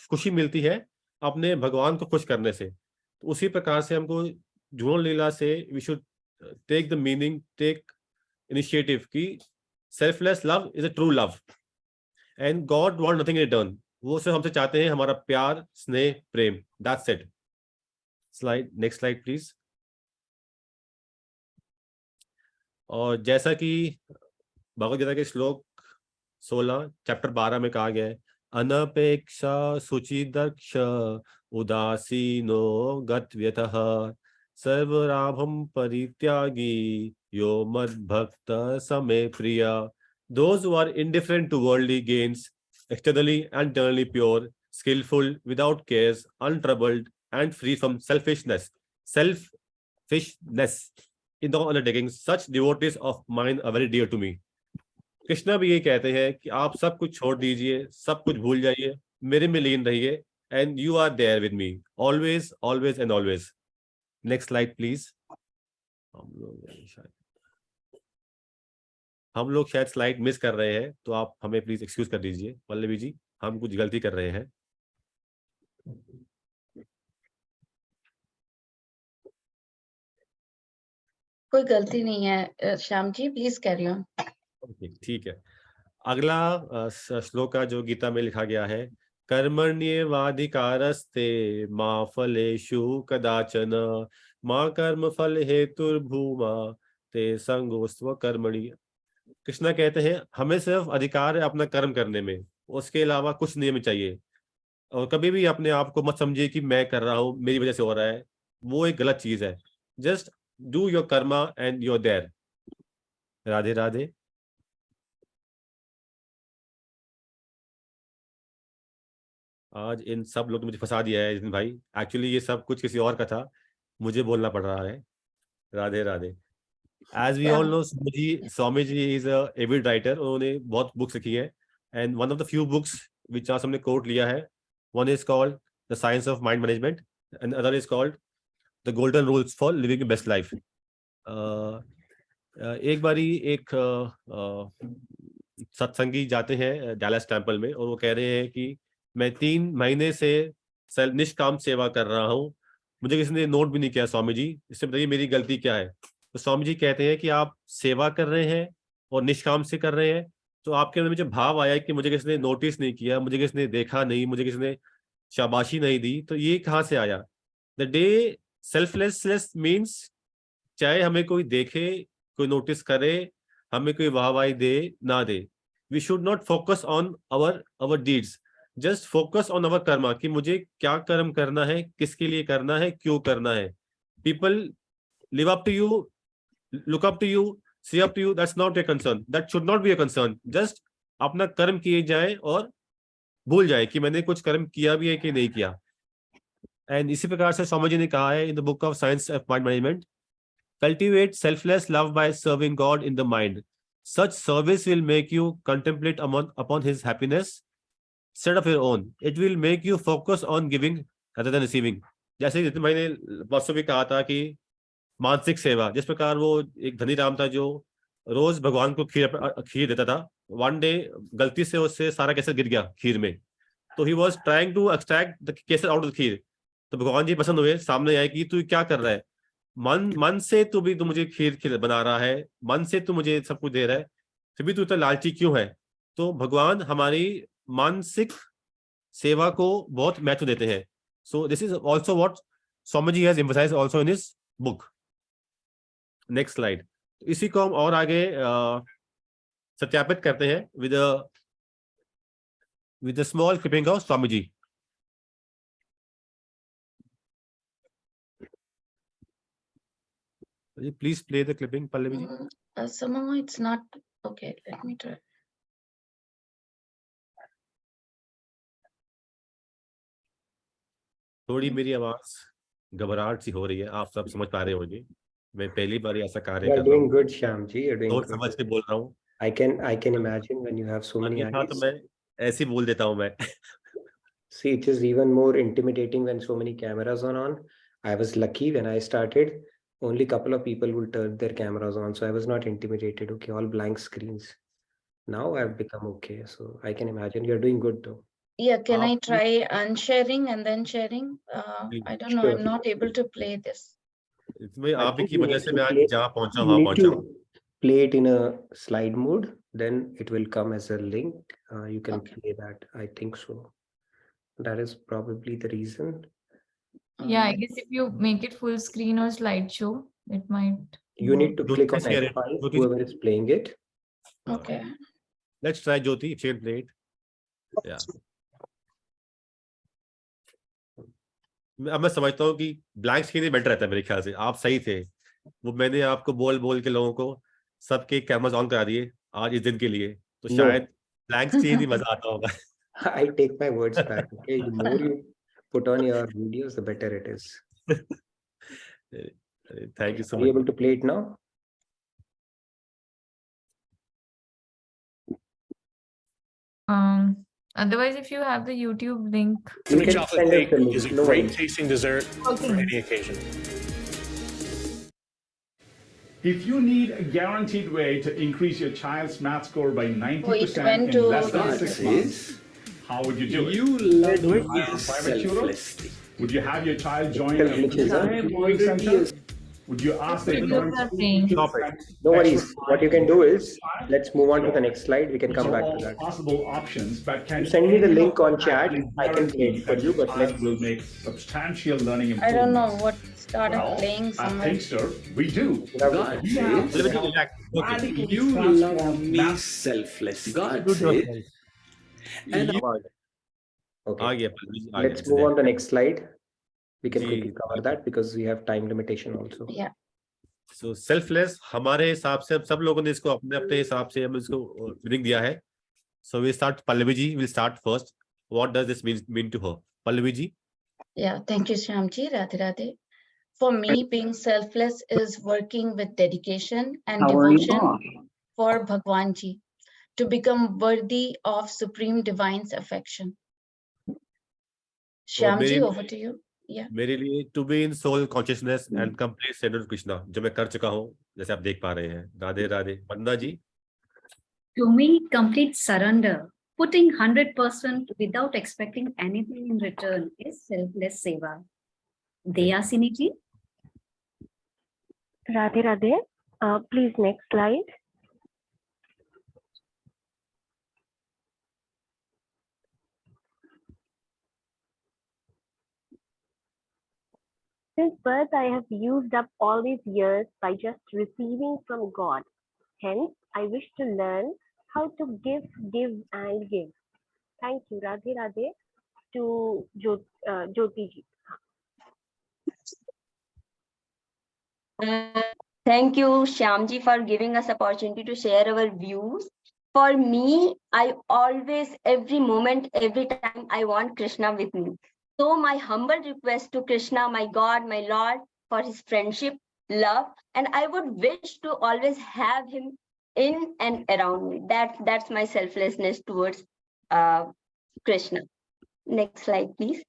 खुशी मिलती है अपने भगवान को खुश करने से. तो उसी प्रकार से हमको झूलन लीला से we should take the meaning, take initiative कि selfless love is a true love and God want nothing in return. वो सिर्फ हमसे चाहते हैं हमारा प्यार, स्नेह, प्रेम. That's it. Slide, next slide please. और जैसा कि भगवद गीता के श्लोक 16 चैप्टर 12 में कहा गया है, अनपेक्षा शुचिदक्ष उदासीनो गतव्यतः सर्वराभम परित्यागी यो मद्भक्त समे प्रिया. Those who are indifferent to worldly gains, externally and internally pure, skillful, without cares, untroubled, and free from selfishness. In the undertakings, such devotees of mine are very dear to me. Krishna भी ये कहते हैं कि आप सब कुछ छोड़ दीजिए, सब कुछ भूल जाइए, मेरे में लीन रहिए, and you are there with me, always, always and always. Next slide, please. हम लोग शायद स्लाइड मिस कर रहे हैं, तो आप हमें प्लीज एक्सक्यूज कर दीजिए पल्लवी जी, हम कुछ गलती कर रहे हैं। कोई गलती नहीं है Shyam ji, please carry on. ठीक है। अगला श्लोक का जो गीता में लिखा गया है, कर्मण्येवाधिकारस्ते मा फलेषु कदाचन मा कर्म फल हेतुर्भूमा ते संगोस्त्व कर्मणि। कृष्णा कहते हैं हमें सिर्फ अधिकार है अपना कर्म करने में, उसके अलावा कुछ नहीं चाहिए। और कभी भी अपने आप को मत समझिए कि मैं कर रहा हूं, मेरी वजह से हो रहा है, वो एक गलत चीज है। Just do your karma and your there. Radhe Radhe. आज इन सब लोग ने मुझे फंसा दिया है जितिन भाई, एक्चुअली ये सब कुछ किसी और का था, मुझे बोलना पड़ रहा है। Radhe Radhe. As we all know, Swami ji is a avid writer. उन्होंने बहुत बुक्स लिखी है, and one of the few books which आज हमने कोट लिया है, one is called The Science of Mind Management, and other is called The Golden Rules for Living the Best Life. एक बारी एक सत्संगी जाते हैं डैलस टेम्पल में, और वो कह रहे हैं कि मैं 3 महीने से निष्काम सेवा कर रहा हूँ, मुझे किसी ने नोट भी नहीं किया स्वामी जी, इससे बताइए मेरी गलती क्या है। तो स्वामी जी कहते हैं कि आप सेवा कर रहे हैं और निष्काम से कर रहे हैं, तो आपके अंदर में जो भाव आया कि मुझे किसी ने नोटिस नहीं किया, मुझे किसी ने देखा नहीं, मुझे किसी ने शाबाशी नहीं दी, तो ये कहाँ से आया। द डे सेल्फलेसनेस मीन्स चाहे हमें कोई देखे, कोई नोटिस करे, हमें कोई वाहवाही दे ना दे, we should not focus on our deeds, just focus on our karma, कि मुझे क्या कर्म करना है, किसके लिए करना है, क्यों करना है। People live up to you, look up to you, see up to you, that's not a concern, that should not be a concern. Just अपना कर्म किए जाए और भूल जाए कि मैंने कुछ कर्म किया भी है कि नहीं किया। एंड इसी प्रकार से स्वामी जी ने कहा है in the book of science of mind management, cultivate selfless love by serving God in the mind, such service will make you contemplate upon his happiness instead of your own. It will make you focus on giving rather than receiving. जैसे जितने भाई ने परसों भी कहा था कि मानसिक सेवा, जिस प्रकार वो एक धनी राम था जो रोज भगवान को खीर देता था, वन डे गलती से उससे सारा केसर गिर गया खीर में, तो he was trying to extract the kesar out of the kheer. तो भगवान जी पसंद हुए, सामने आए कि तू क्या कर रहा है, मन से तू भी, तू मुझे खीर बना रहा है, मन से तू मुझे सब कुछ दे रहा है, फिर भी तू इतना लालची क्यों है। तो भगवान हमारी मानसिक सेवा को बहुत महत्व देते हैं। So this is also what Swami ji has emphasized also in his book. Next slide. इसी को हम और आगे सत्यापित करते हैं with small clipping of Swami ji. Please play the clipping Pallavi ji. Somehow it's not okay. Let me try. थोड़ी मेरी आवाज घबराहट सी हो रही है, आप सब समझ पा रहे होंगे, मैं पहली बार ऐसा कार्य कर रहा हूं। Doing good, Shyam ji. You're doing सोच good. समझ के बोल रहा हूँ। I can imagine when you have so many हाँ, तो eyes. मैं ऐसे ही बोल देता हूँ मैं। See, it is even more intimidating when so many cameras are on. I was lucky when I started. Only couple of people will turn their cameras on, so I was not intimidated. Okay, all blank screens. Now I've become okay, so I can imagine you're doing good though. Yeah, can I try unsharing and then sharing? I don't know. Sure. I'm not able to play this. इसमें I आप think की you वजह need से to मैं आज play- जहाँ पहुंचा You वहां need पहुंचा to हूँ। play it in a slide mode, then it will come as a link. You can Okay. play that. I think so. That is probably the reason. Yeah, I guess if you make it full screen or slideshow, it might. You need to Jyoti, click on share it. F5, Jyoti, whoever is playing it. Okay. Let's try Jyoti, share play it. Yeah. अब मैं समझता हूँ कि blank screen ही better रहता है मेरे ख्याल से। आप सही थे, वो मैंने आपको बोल के लोगों को सबके कैमरास ऑन करा दिए आज इस दिन के लिए, तो No. शायद ब्लैंक स्क्रीन ही मजा आता होगा। I take my words back. Okay, the more you put on your videos, the better it is. Thank you so Are you much. able to play it now? Otherwise, if you have the YouTube link. You Honey can chocolate send us cake the link. is a No great worries. tasting dessert for any occasion. If you need a guaranteed way to increase your child's math score by 90% went in to less than God 6 months, how would you do it? You love Do it. me Hire a private tutor? selflessly. Would you have your child join Self a glitches, huh? tutoring center? Would you ask the Videos ignorant are school playing. teacher to Stop it. spend No extra worries. What you time can do with is, your child? let's move on to the next slide. We can These come are back to all that. possible options, but can Send me the any link of them on chat. actually I can play guarantee it for that you, your but child let's. will make substantial learning I don't know improvements? what started Well, playing at somewhere. Pinkster, we do. You have to- God We have says, to help Relax. Okay. radically you transform love me math. selflessly. God Mute says, yourself. and अब आ गया Okay. आ गया पल्लवी, आ Let's गया, move it's on to the next slide. We can जी, quickly cover that because we have time limitation also. Yeah. So selfless हमारे हिसाब से हम सब लोगों ने इसको अपने अपने हिसाब से हम इसको मीनिंग दिया है. So we start Pallavi ji will start first. What does this mean to her? Pallavi ji. Yeah, thank you, Shyamji. Radhe Radhe. For me, being selfless is working with dedication and devotion for Bhagwan Ji to become worthy of supreme divine's affection. Shyamji, over to you. Yeah. मेरे लिए to be in soul consciousness and complete surrender to Krishna, जो मैं कर चुका हूँ, जैसे आप देख पा रहे हैं. राधे राधे. वंदना जी. To me, complete surrender, putting 100% without expecting anything in return is selfless seva. Deyasini ji. Radhe Radhe. Please, next slide. Since birth, I have used up all these years by just receiving from God. Hence, I wish to learn how to give, and give. Thank you, Radhe Radhe, to Jyoti ji. Thank you, Shyamji, for giving us opportunity to share our views. For me, I always, every moment, every time, I want Krishna with me. So my humble request to Krishna, my God, my Lord, for his friendship, love, and I would wish to always have him in and around me. That's my selflessness towards Krishna. Next slide, please.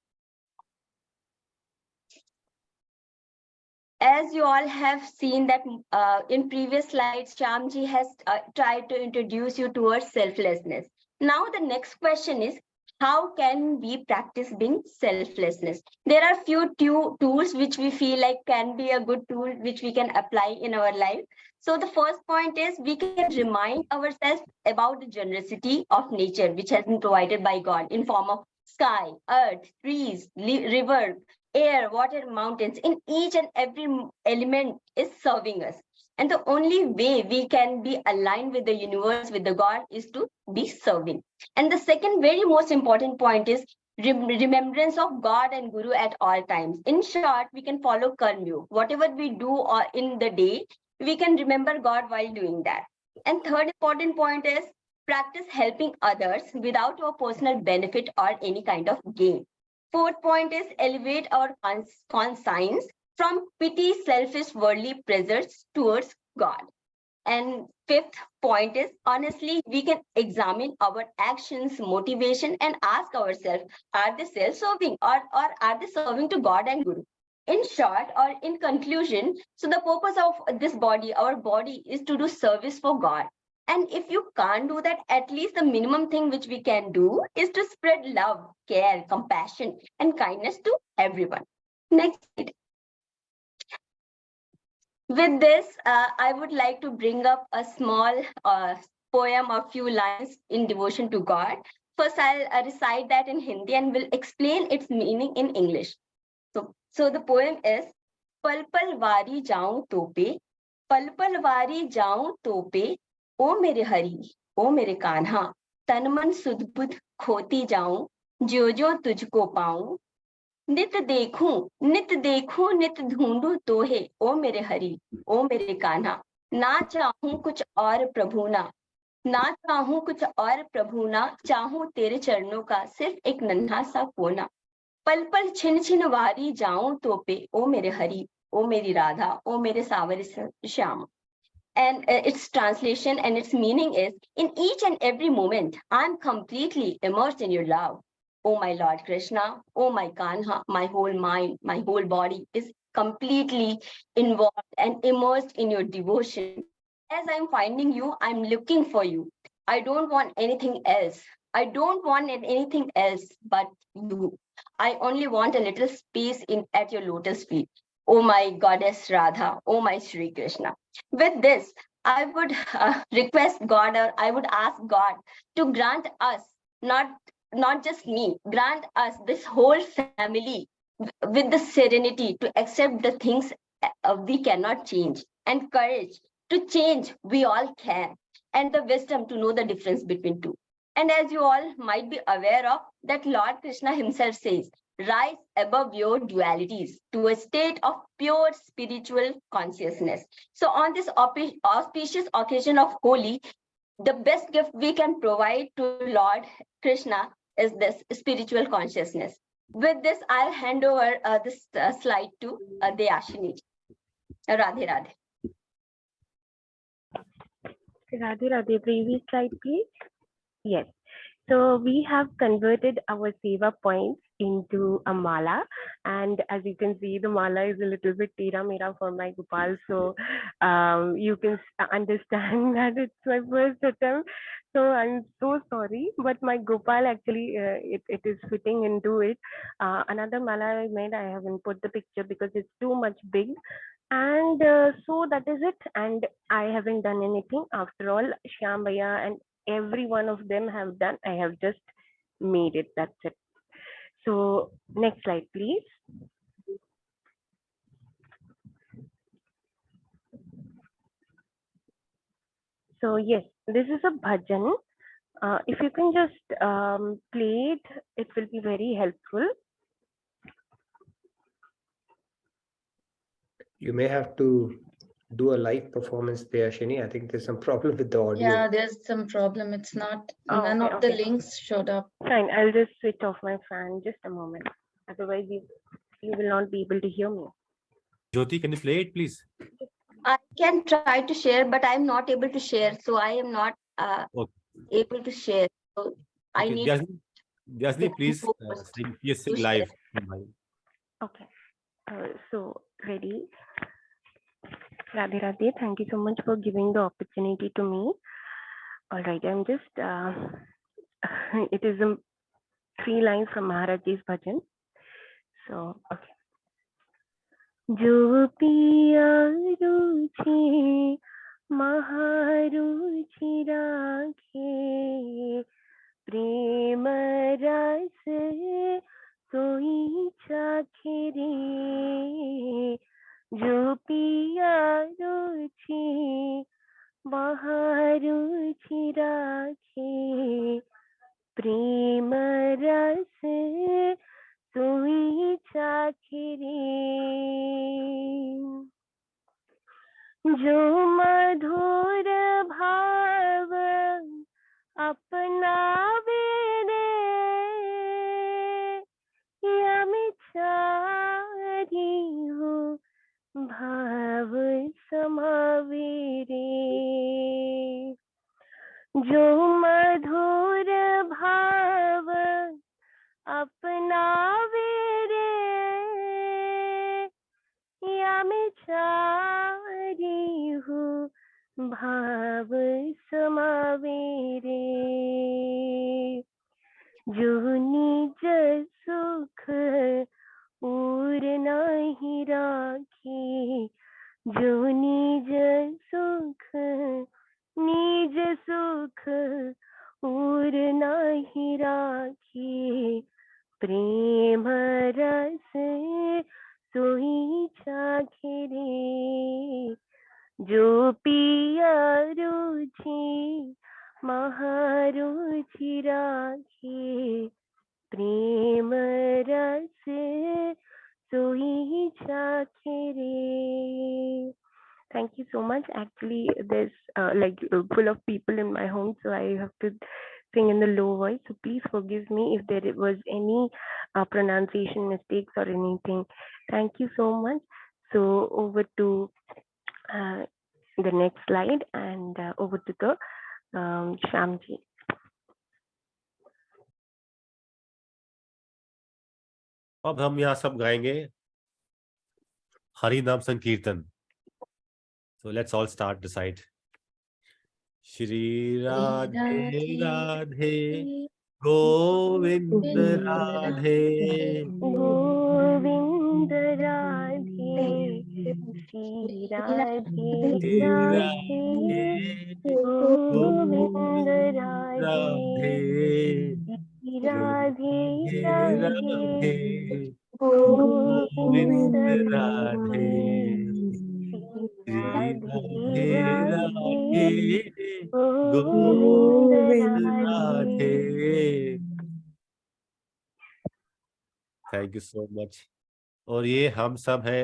As you all have seen that in previous slides, Shyamji has tried to introduce you towards selflessness. Now the next question is, how can we practice being selflessness? There are few tools which we feel like can be a good tool which we can apply in our life. So the first point is we can remind ourselves about the generosity of nature which has been provided by God in form of sky, earth, trees, river, air, water, mountains. In each and every element is serving us. And the only way we can be aligned with the universe, with the God, is to be serving. And the second very most important point is remembrance of God and Guru at all times. In short, we can follow karma. Whatever we do or in the day, we can remember God while doing that. And third important point is practice helping others without our personal benefit or any kind of gain. Fourth point is elevate our conscience from petty, selfish, worldly pleasures towards God. And fifth point is, honestly, we can examine our actions, motivation, and ask ourselves, are they self-serving or are they serving to God and Guru? In short, or in conclusion, so the purpose of this body, our body, is to do service for God. And if you can't do that, at least the minimum thing which we can do is to spread love, care, compassion, and kindness to everyone. Next slide. With this, I would like to bring up a small poem or few lines in devotion to God. First, I'll recite that in Hindi and will explain its meaning in English. So the poem is, पल पल वारी जाऊं तोपे, पल पल वारी जाऊं तोपे, ओ मेरे हरि, ओ मेरे कान्हा, तन मन सुध बुध खोती जाऊं, जो जो तुझको पाऊं, नित देखूं नित ढूंढूं तोहे, ओ मेरे हरि, ओ मेरे कान्हा, ना चाहूं कुछ और प्रभु ना, ना चाहूं कुछ और प्रभु ना चाहूं तेरे चरणों का सिर्फ एक नन्हा सा कोना पल पल छिन छिन वारी जाऊं तो पे ओ मेरे हरि ओ मेरी राधा ओ मेरे सावर Shyam. And its translation and its meaning is, in each and every moment, I'm completely immersed in your love. Oh, my Lord Krishna, oh, my Kanha, my whole mind, my whole body is completely involved and immersed in your devotion. As I'm finding you, I'm looking for you. I don't want anything else. I don't want anything else but you. I only want a little space at your lotus feet. Oh, my goddess Radha, oh, my Sri Krishna. With this, I would request God, or I would ask God to grant us, not just me, grant us, this whole family, with the serenity to accept the things we cannot change, and courage to change we all can, and the wisdom to know the difference between two. And as you all might be aware of, that Lord Krishna himself says, rise above your dualities to a state of pure spiritual consciousness. So on this auspicious occasion of Holi, the best gift we can provide to Lord Krishna is this spiritual consciousness. With this, I'll hand over this slide to Deyashini. Radhe Radhe. Radhe Radhe, previous slide, please. Yes. So we have converted our seva points into a mala, and as you can see, the mala is a little bit tira mera for my Gopal. So you can understand that it's my first attempt. So I'm so sorry, but my Gopal actually it is fitting into it. Another mala I made, I haven't put the picture because it's too much big. And so that is it. And I haven't done anything. After all, Shyam Bhaiya and every one of them have done. I have just made it. That's it. So next slide, please. So yes, this is a bhajan. If you can just play it, it will be very helpful. You may have to do a live performance there, Shini. I think there's some problem with the audio. Yeah, there's some problem. It's not, Oh, none okay, of the okay. links showed up. Fine, I'll just switch off my fan just a moment. Otherwise, you will not be able to hear me. Jyoti, can you play it, please? I can try to share, but I'm not able to share. So I am not able to share. So I Okay, need Yasni, please sing live. Okay. So ready. Radhe Radhe, thank you so much for giving the opportunity to me. All right, I'm just, it is 3 lines from Maharaji's bhajan. So, okay. Jo piya ruchi maharuchi rakhe prem ras soi chakhe re jo piya ruchi maharuchi rakhe prem ras soi chakhe re जो मधुर भाव अपनावे रे यमिचारी हो भाव समावे रे जो मधुर भाव अपनावे रे यमिचारी हो भाव समावे रे जो निज सुख और नहीं राखी जो निज सुख और नहीं राखी प्रेम रस सोई चाखे रे जो पिया रुचि महारुचि राखे प्रेम रस सोई चाखे रे Thank you so much. Actually, there's full of people in my home, so I have to sing in the low voice. So please forgive me if there was any pronunciation mistakes or anything. Thank you so much. So over to the next slide and over to the Shamji. अब हम यहाँ सब गाएंगे हरि नाम संकीर्तन. So let's all start the side. Shri Radhe Radhe Govind Radhe Govind Radhe Shri Radhe Radhe Govind Radhe Shri Radhe Radhe Govind Radhe Shri Radhe Radhe Govind Radhe. Thank you so much. और ये हम सब है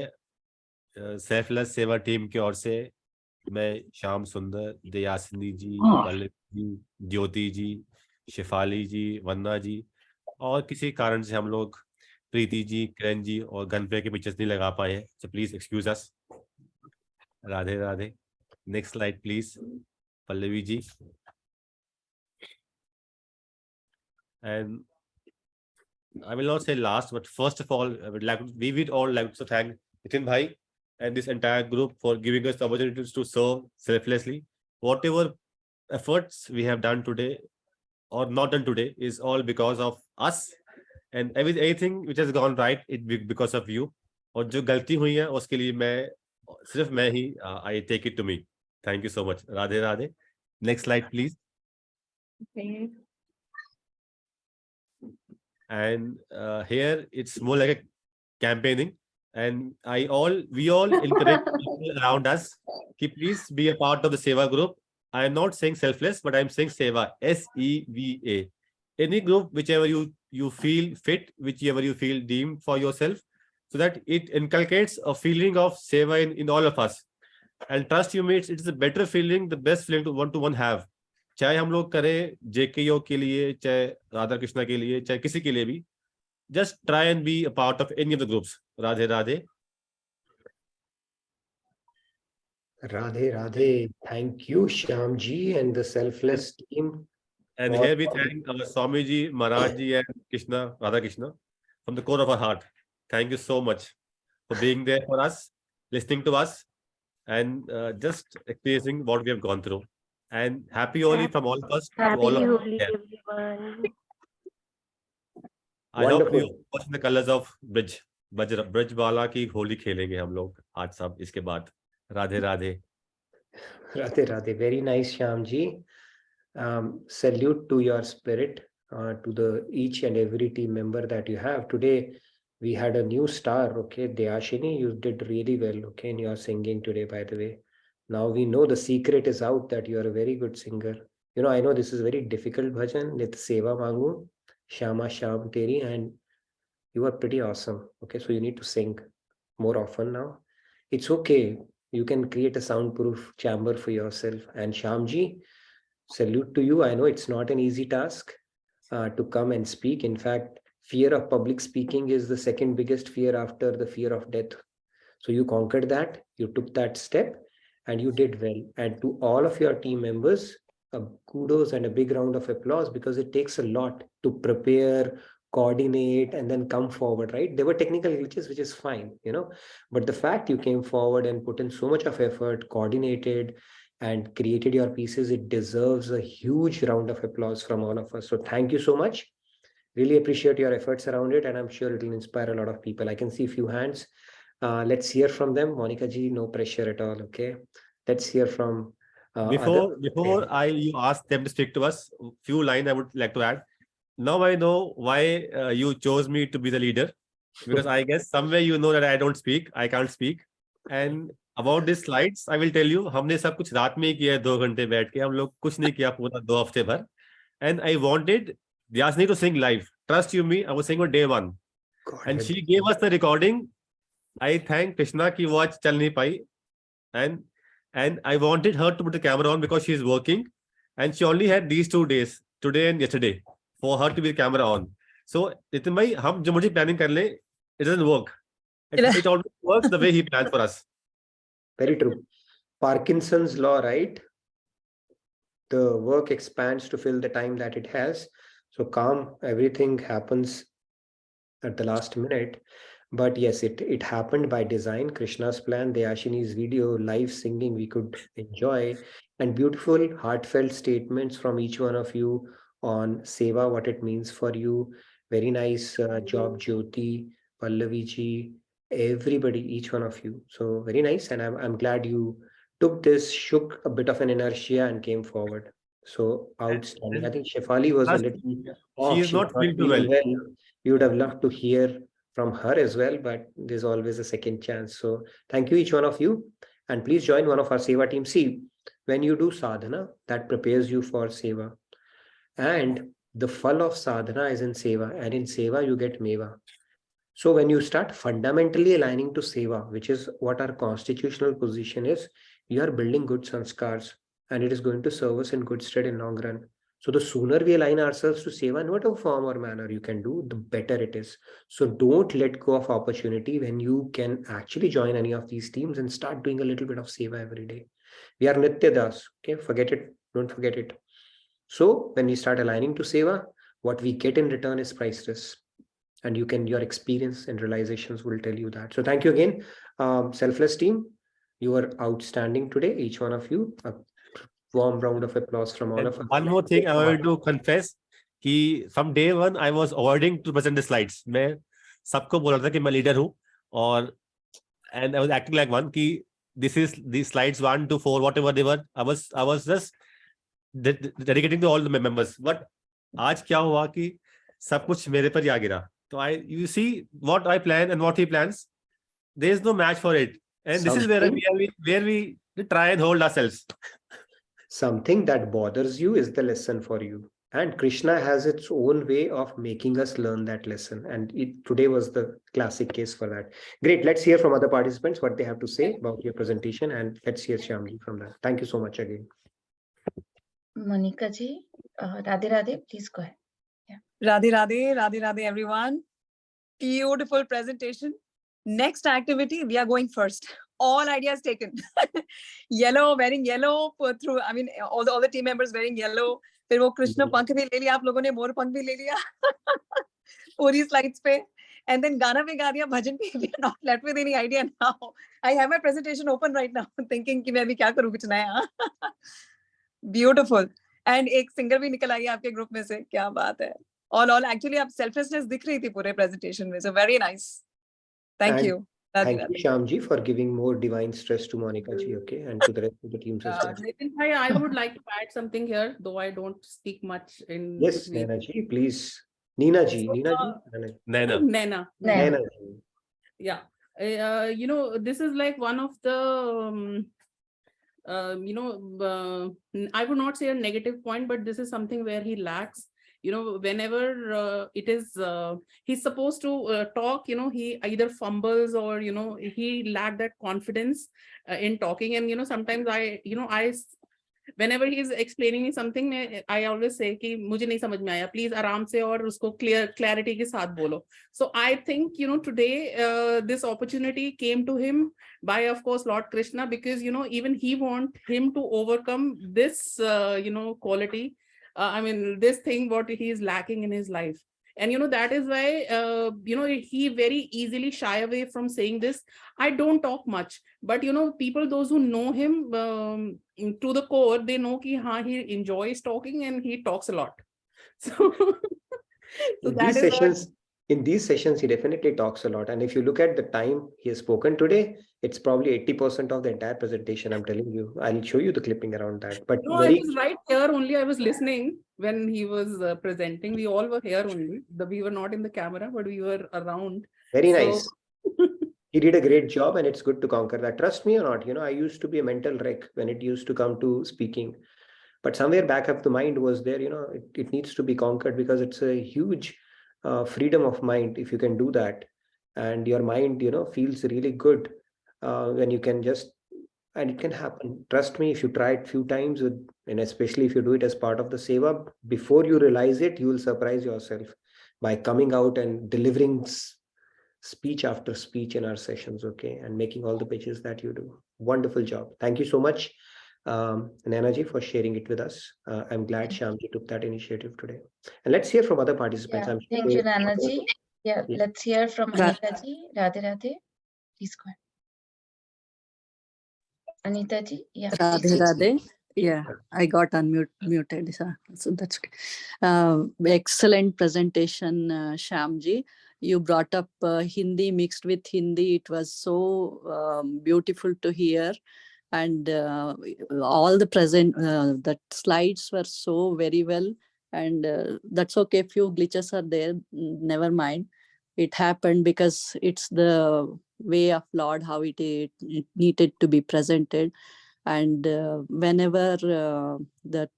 selfless सेवा team की ओर से. मैं श्याम सुंदर, दयासिनी जी, पल्लवी जी, ज्योति जी, शिफाली जी, वंदना जी, और किसी कारण से हम लोग प्रीति जी, किरण जी और गणप्रिया के पिक्चर्स नहीं लगा पाए हैं. So please excuse us. Radhe Radhe. Next slide please, Pallavi ji. And I will not say last, but first of all, we would all like to thank Nitin Bhai and this entire group for giving us the opportunities to serve selflessly. Whatever efforts we have done today or not done today is all because of us, and everything which has gone right, it because of you. और जो गलती हुई है उसके लिए सिर्फ मैं ही I take it to me. Thank you so much. Radhe Radhe. Next slide please. Okay. And here it's more like a campaigning, and we all encourage people around us to please be a part of the Seva group. I am not saying selfless, but I'm saying Seva, SEVA. Any group, whichever you feel fit, whichever you feel deemed for yourself, so that it inculcates a feeling of Seva in all of us. And trust you me, it's a better feeling, the best feeling to one have. चाहे हम लोग करें जेकेओ के लिए, चाहे राधा कृष्णा के लिए, चाहे किसी के लिए भी, just try and be a part of any of the groups. Radhe Radhe. Radhe Radhe. Thank you, Shyamji and the selfless team. And here we thank our Swamiji, Maharajji and Krishna, Radha Krishna, from the core of our heart. Thank you so much for being there for us, listening to us, and just experiencing what we have gone through. And happy Holi from all of us. Happy to all of Holi, us. everyone. I hope you watch the colors of Bridge. Bridge Bala की होली खेलेंगे हम लोग आज सब इसके बाद. Radhe Radhe. Radhe Radhe. Very nice, Shyamji. Salute to your spirit, to the each and every team member that you have. Today, we had a new star, okay? Dayashini, you did really well, okay, in your singing today, by the way. Now we know the secret is out that you are a very good singer. You know, I know this is very difficult bhajan. Let Seva Mangu, Shama Sham Teri, and you are pretty awesome. Okay, so you need to sing more often now. It's okay. You can create a soundproof chamber for yourself. And Shamji, salute to you. I know it's not an easy task to come and speak. In fact, fear of public speaking is the second biggest fear after the fear of death. So you conquered that. You took that step. And you did well. And to all of your team members, kudos and a big round of applause, because it takes a lot to prepare, coordinate, and then come forward, right? There were technical glitches, which is fine, you know, but the fact you came forward and put in so much of effort, coordinated, and created your pieces, it deserves a huge round of applause from all of us. So thank you so much. Really appreciate your efforts around it, and I'm sure it will inspire a lot of people. I can see a few hands. Let's hear from them. Monica ji, no pressure at all. Okay. Let's hear from before you ask them to speak to us, few lines I would like to add. Now I know why you chose me to be the leader, because I guess somewhere you know that I don't speak, I can't speak. And about these slides, I will tell you, हमने सब कुछ रात में ही किया 2 घंटे बैठ के, हम लोग कुछ नहीं किया पूरा 2 हफ्ते भर. And I wanted Yasni to sing live. Trust you me, I was singing on day 1. And she gave us the recording. I thank Krishna ki वो आज चल नहीं पाई. And and I wanted her to put the camera on because she's working, and she only had these 2 days, today and yesterday, for her to be the camera on. So Nitin bhai, hum jo murji planning kar le, it doesn't work. It always works the way he planned for us. Very true. Parkinson's law, right? The work expands to fill the time that it has. So calm, everything happens at the last minute. But yes, it happened by design. Krishna's plan, the Ashini's video, live singing we could enjoy, and beautiful heartfelt statements from each one of you on Seva, what it means for you. Very nice job, Jyoti, Pallavi ji, everybody, each one of you. So very nice, and I'm glad you took this, shook a bit of an inertia and came forward. So outstanding. I think Shefali was a little off. She is not feeling too feeling well. We would have loved to hear from her as well, but there's always a second chance. So thank you, each one of you. And please join one of our Seva team. See, when you do sadhana, that prepares you for Seva. And the phal of sadhana is in Seva. And in Seva, you get Meva. So when you start fundamentally aligning to Seva, which is what our constitutional position is, you are building good sanskars, and it is going to serve us in good stead in long run. So the sooner we align ourselves to Seva, in whatever form or manner you can do, the better it is. So don't let go of opportunity when you can actually join any of these teams and start doing a little bit of Seva every day. We are Nitya Das. Okay, forget it. Don't forget it. So when we start aligning to Seva, what we get in return is priceless. And your experience and realizations will tell you that. So thank you again, Selfless team. You were outstanding today, each one of you. A warm round of applause from all of us. One more thing I want to confess, from day one I was avoiding to present the slides. मैं सबको बोल रहा था कि मैं leader हूँ, and I was acting like one कि this is these slides 1 to 4 whatever they were. I was just dedicating to all the members. But आज क्या हुआ कि सब कुछ मेरे पर ही आ गिरा. So you see what I plan and what he plans. There is no match for it, and this is where we try and hold ourselves. Something that bothers you is the lesson for you, and Krishna has its own way of making us learn that lesson. And today was the classic case for that. Great. Let's hear from other participants what they have to say about your presentation, and let's hear Shyamji from that. Thank you so much again. Monica ji, Radhe Radhe, please go ahead. Radhe Radhe, Radhe Radhe everyone. Beautiful presentation. Next activity, we are going first. All ideas taken. Yellow, wearing yellow, put through, I mean, all the team members wearing yellow. फिर वो कृष्ण पंख भी ले लिया, आप लोगों ने मोर पंख भी ले लिया पूरी slides पे. And then गाना भी गा दिया, भजन भी. We are not left with any idea now. I have my presentation open right now, thinking कि मैं अभी क्या करूँ कुछ नया. Beautiful. And एक singer भी निकल आई है आपके ग्रुप में से, क्या बात है. All actually आप selflessness दिख रही थी पूरे presentation में, so very nice. Thank you. Thank you, Shyamji, for giving more divine stress to Monica ji, okay, and to the rest of the teams as well. Nitin bhai, I would like to add something here, though I don't speak much in. Yes, Naina ji, please. Nina ji, Naina. Yeah, you know, this is like one of the, I would not say a negative point, but this is something where he lacks. You know, whenever it is, he's supposed to talk, you know, he either fumbles or, you know, he lacked that confidence in talking. And, you know, sometimes whenever he's explaining me something, I always say कि मुझे नहीं समझ में आया, please आराम से और उसको clarity के साथ बोलो. So I think, you know, today this opportunity came to him by, of course, Lord Krishna, because, you know, even he want him to overcome this, you know, quality. I mean, this thing, what he is lacking in his life. And, you know, that is why, you know, he very easily shy away from saying this. I don't talk much, but, you know, people, those who know him to the core, they know that he enjoys talking and he talks a lot. So, in these sessions, he definitely talks a lot. And if you look at the time he has spoken today, it's probably 80% of the entire presentation. I'm telling you, I'll show you the clipping around that. But no, I was right here only. I was listening when he was presenting. We all were here only. We were not in the camera, but we were around. Very nice. He did a great job, and it's good to conquer that. Trust me or not, you know, I used to be a mental wreck when it used to come to speaking. But somewhere back of the mind was there, you know, it needs to be conquered because it's a huge freedom of mind if you can do that. And your mind, you know, feels really good when you can just And it can happen. Trust me, if you try it few times, and especially if you do it as part of the seva, before you realize it, you will surprise yourself by coming out and delivering speech after speech in our sessions, okay, and making all the pitches that you do. Wonderful job. Thank you so much, Nanaji, for sharing it with us. I'm glad Shyamji took that initiative today. And let's hear from other participants. Yeah, I'm thank sure you, Nanaji. Yeah, Yeah. let's hear from Anita ji. Radhe Radhe. Please go ahead. Anita ji, yeah. Radhe please. Radhe. Yeah, I got muted. So that's good. Excellent presentation, Shyamji. You brought up Hindi mixed with Hindi. It was so beautiful to hear. And all the that slides were so very well. And that's okay. Few glitches are there. Never mind. It happened because it's the way of Lord, how it needed to be presented. And whenever that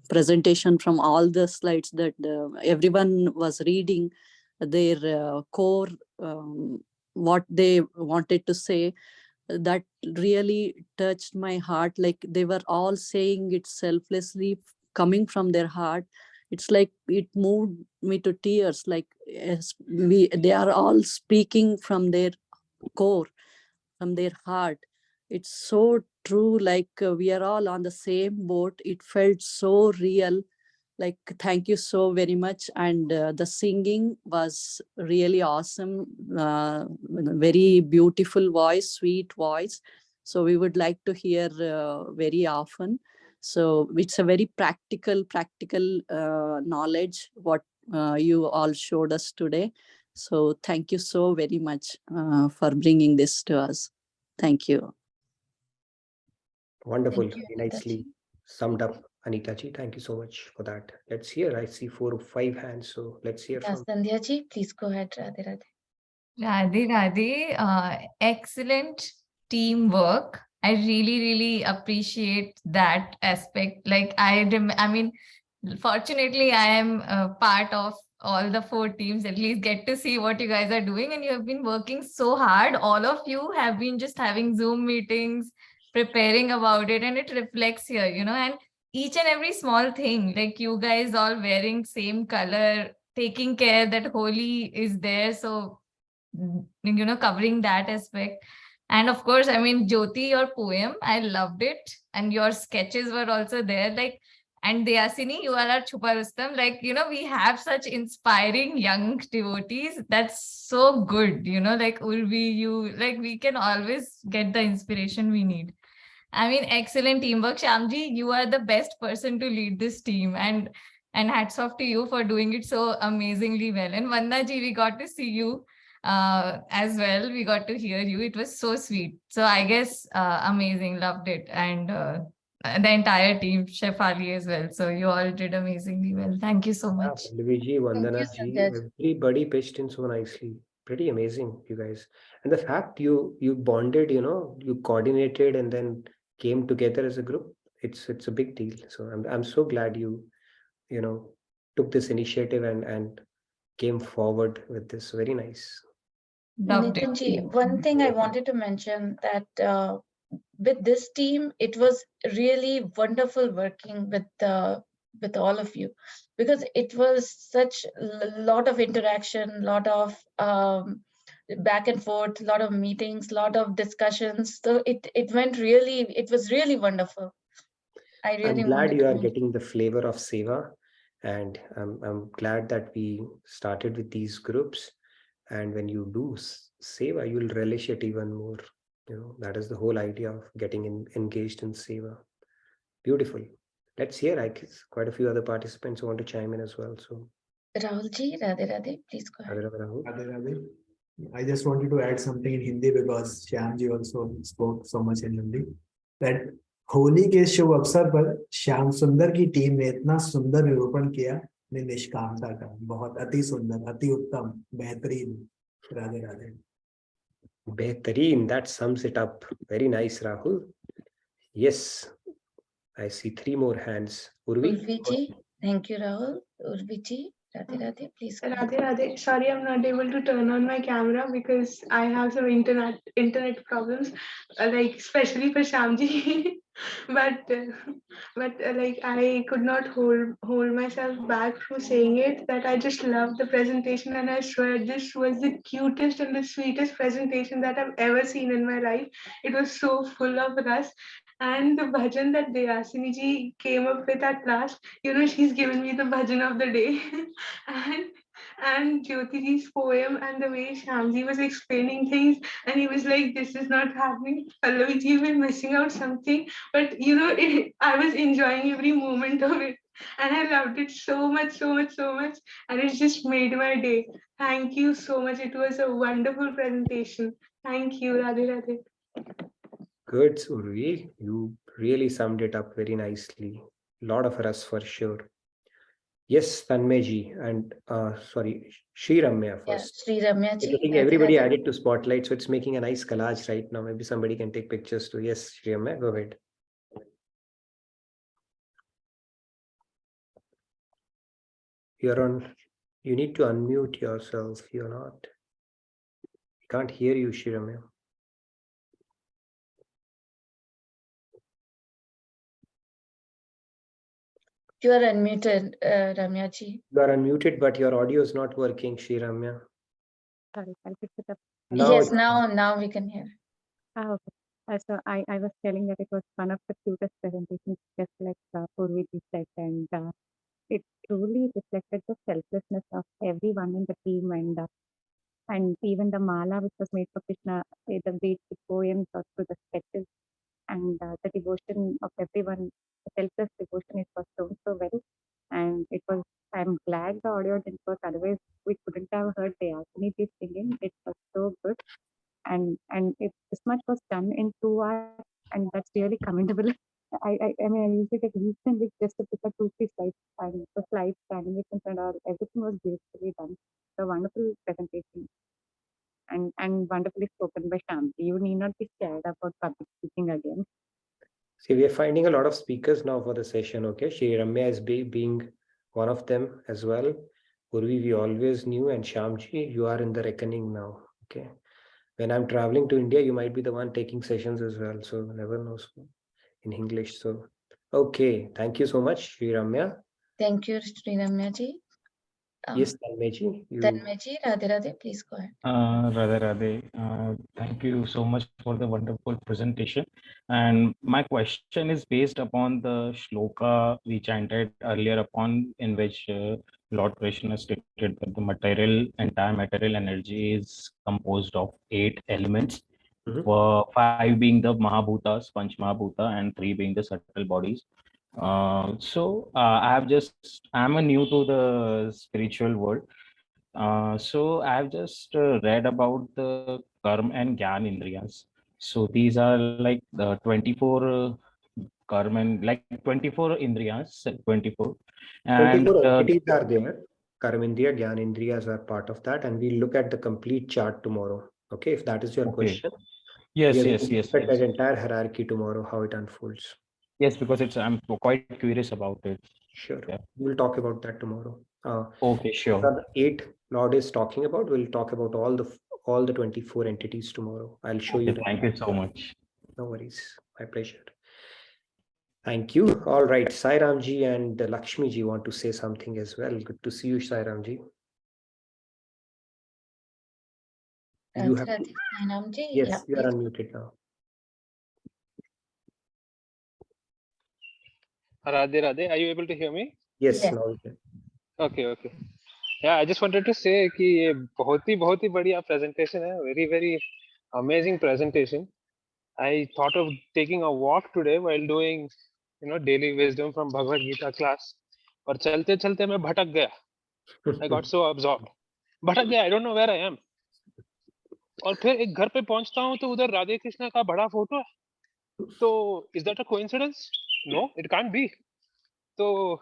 presentation from all the slides that everyone was reading their core, what they wanted to say, that really touched my heart. Like they were all saying it selflessly, coming from their heart. It's like it moved me to tears. Like they are all speaking from their core, from their heart. It's so true. Like we are all on the same boat. It felt so real. Like thank you so very much. And the singing was really awesome. Very beautiful voice, sweet voice. So we would like to hear very often. So it's a very practical knowledge what you all showed us today. So thank you so very much for bringing this to us. Thank you. Wonderful. Thank you, Very nicely summed up, Anita ji. Thank you so much for that. Let's hear. I see 4 or 5 hands. So let's hear Yeah, from Sandhya ji, please go ahead. Radhe Radhe. Radhe Radhe, excellent teamwork. I really appreciate that aspect. Like I mean, fortunately, I am a part of all the 4 teams. At least get to see what you guys are doing, and you have been working so hard. All of you have been just having Zoom meetings, preparing about it, and it reflects here, you know. And each and every small thing, like you guys all wearing same color, taking care that Holi is there. So you know, covering that aspect. And of course, I mean, Jyoti, your poem, I loved it. And your sketches were also there. Like, and Deyasini, you are our Chupa Rustam. Like, you know, we have such inspiring young devotees. That's so good. You know, like Urvi, you, like, we can always get the inspiration we need. I mean, excellent teamwork. Shyamji, you are the best person to lead this team. And hats off to you for doing it so amazingly well. And Vanda ji, we got to see you as well. We got to hear you. It was so sweet. So I guess amazing, loved it. And the entire team, Chef Ali as well. So you all did amazingly well. Thank you so much. Pallavi, Vandana ji, everybody pitched in so nicely. Pretty amazing, you guys. And the fact you bonded, you know, you coordinated and then came together as a group, it's a big deal. So I'm so glad you know, took this initiative and came forward with this. Very nice. Nitin ji, one thing I wanted to mention that with this team, it was really wonderful working with all of you, because it was such a lot of interaction, lot of back and forth, lot of meetings, lot of discussions. So it was really wonderful. I really I'm glad wanted you to are mention. getting the flavor of Seva, and I'm glad that we started with these groups. And when you do Seva, you'll relish it even more. You know, that is the whole idea of getting engaged in Seva. Beautiful. Let's hear. Quite a few other participants who want to chime in as well. So, Rahul ji, Radhe Radhe, please go ahead. Radhe Radhe. I just wanted to add something in Hindi because Shyamji also spoke so much in Hindi. That Holi के शुभ अवसर पर श्याम सुंदर की team ने इतना सुंदर निरूपण किया निष्कामता का, बहुत अति सुंदर, अति उत्तम, बेहतरीन. Radhe Radhe. Behtareen, that sums it up. Very nice, Rahul. Yes, I see 3 more hands. Urvi? Urvi ji, thank you, Rahul. Urvi ji. Radhe Radhe, please go ahead. Radhe Radhe. Sorry, I'm not able to turn on my camera because I have some internet problems, like especially for Shamji. but like I could not hold myself back from saying it that I just loved the presentation, and I swear this was the cutest and the sweetest presentation that I've ever seen in my life. It was so full of rust, and the bhajan that Deyasini ji came up with at last, she's given me the bhajan of the day. and and Jyotiji's poem and the way Shamji was explaining things, and he was like, "This is not happening. Pallavi ji, we're missing out something." But I was enjoying every moment of it, and I loved it so much, so much, so much, and it just made my day. Thank you so much. It was a wonderful presentation. Thank you, Radhe Radhe. Good, Urvi. You really summed it up very nicely. A lot of us for sure. Yes, Tanmeji and sorry, Sri Ramya Yeah, first. Sri Ramya I'm ji. getting Radhe everybody Radhe. added to spotlight, so it's making a nice collage right now. Maybe somebody can take pictures too. Yes, Sri Ramya, go ahead. You're on. You need to unmute yourself. You're not. I can't hear you, Sri Ramya. You are unmuted, Ramya ji. You are unmuted, but your audio is not working, Sri Ramya. Sorry, I'll fix it up. Now Yes, it's now we can hear. Okay. So I was telling that it was one of the cutest presentations, just like Purvi ji said, and it truly reflected the selflessness of everyone in the team, and even the mala which was made for Krishna, the way the poems or through the sketches, and the devotion of everyone, the selfless devotion, it was shown so well, and it was. I'm glad the audio didn't work. Otherwise, we couldn't have heard the Yasini ji singing. It was so good. And if this much was done in 2 hours, and that's really commendable. I mean, I usually take weeks and weeks just to pick up 2-3 slides, and the slides, animations and all, everything was beautifully done. So wonderful presentation, and wonderfully spoken by Shamji. You need not be scared about public speaking again. See, we are finding a lot of speakers now for the session. Okay, Sri Ramya is being one of them as well. Urvi, we always knew, and Shamji, you are in the reckoning now. Okay, when I'm traveling to India, you might be the one taking sessions as well. So never knows in English. So okay, thank you so much, Sri Ramya. Thank you, Sri Ramya ji. Yes, Tanmeji, you. Tanmeji, Radhe Radhe, please go ahead. Radhe Radhe. Thank you so much for the wonderful presentation. And my question is based upon the shloka we chanted earlier upon, in which Lord Krishna stated that the entire material energy is composed of 8 elements, 5 being the Mahabhutas, Panch Mahabhuta, and 3 being the subtle bodies. I'm a new to the spiritual world. So I've just read about the Karma and Gyan Indriyas. So these are like the 24 Karma and like 24 Indriyas, 24. And 24 entities are there. Karmendriya, Gyanendriyas are part of that, and we'll look at the complete chart tomorrow. Okay, if that is your question. Yes, we are yes, going to yes, look at yes. that entire hierarchy tomorrow, how it unfolds. Yes, because I'm quite curious about it. Sure. Yeah. We'll talk about that tomorrow. Okay, sure. The 8 Lord is talking about, we'll talk about all the 24 entities tomorrow. I'll show you. Thank you so much. No worries. My pleasure. Thank you. All right. Sai Ramji and Lakshmi ji want to say something as well. Good to see you, Sai Ramji. You have Radhe Radhe, ji. Yes, Yeah, you are please. unmuted now. Radhe Radhe, are you able to hear me? Yes, Yes. now we can. Okay. Yeah, I just wanted to say कि ये बहुत ही बढ़िया presentation है. Very amazing presentation. I thought of taking a walk today while doing daily wisdom from Bhagavad Gita class. और चलते मैं भटक गया. I got so absorbed. भटक गया. I don't know where I am. और फिर एक घर पे पहुंचता हूँ तो उधर राधे कृष्णा का बड़ा फोटो है. तो is that a coincidence? No, it can't be. So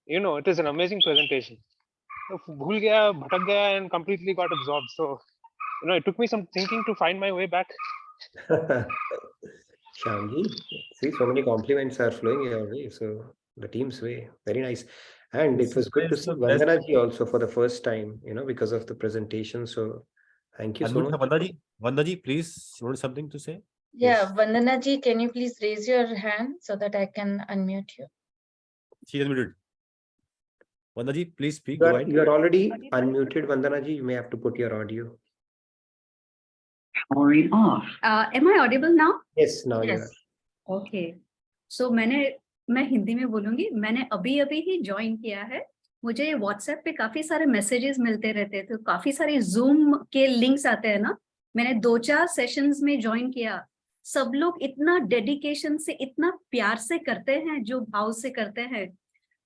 it is an amazing presentation. भूल गया, भटक गया, and completely got absorbed. So it took me some thinking to find my way back. Shamji, see, so many compliments are flowing your way. So the team's way, very nice. And it So was good to there's see the best. Vandana ji also for the first time, because of the presentation. So thank you so Unmute much. Vandana ji. Vandana ji, please, you want something to say? Yeah, Vandana ji, can you please raise your hand so that I can unmute you? She is muted. Vandana ji, please speak. You Go are, ahead. you are already unmuted, Vandana ji. You may have to put your audio. Powering off. Am I audible now? Yes, now you are. Okay. So मैं हिंदी में बोलूंगी. मैंने अभी ही join किया है. मुझे WhatsApp पे काफी सारे मैसेजेस मिलते रहते हैं, तो काफी सारे जूम के लिंक्स आते हैं ना. मैंने 2-4 सेशंस में ज्वाइन किया. सब लोग इतना डेडिकेशन से, इतना प्यार से करते हैं, जो भाव से करते हैं.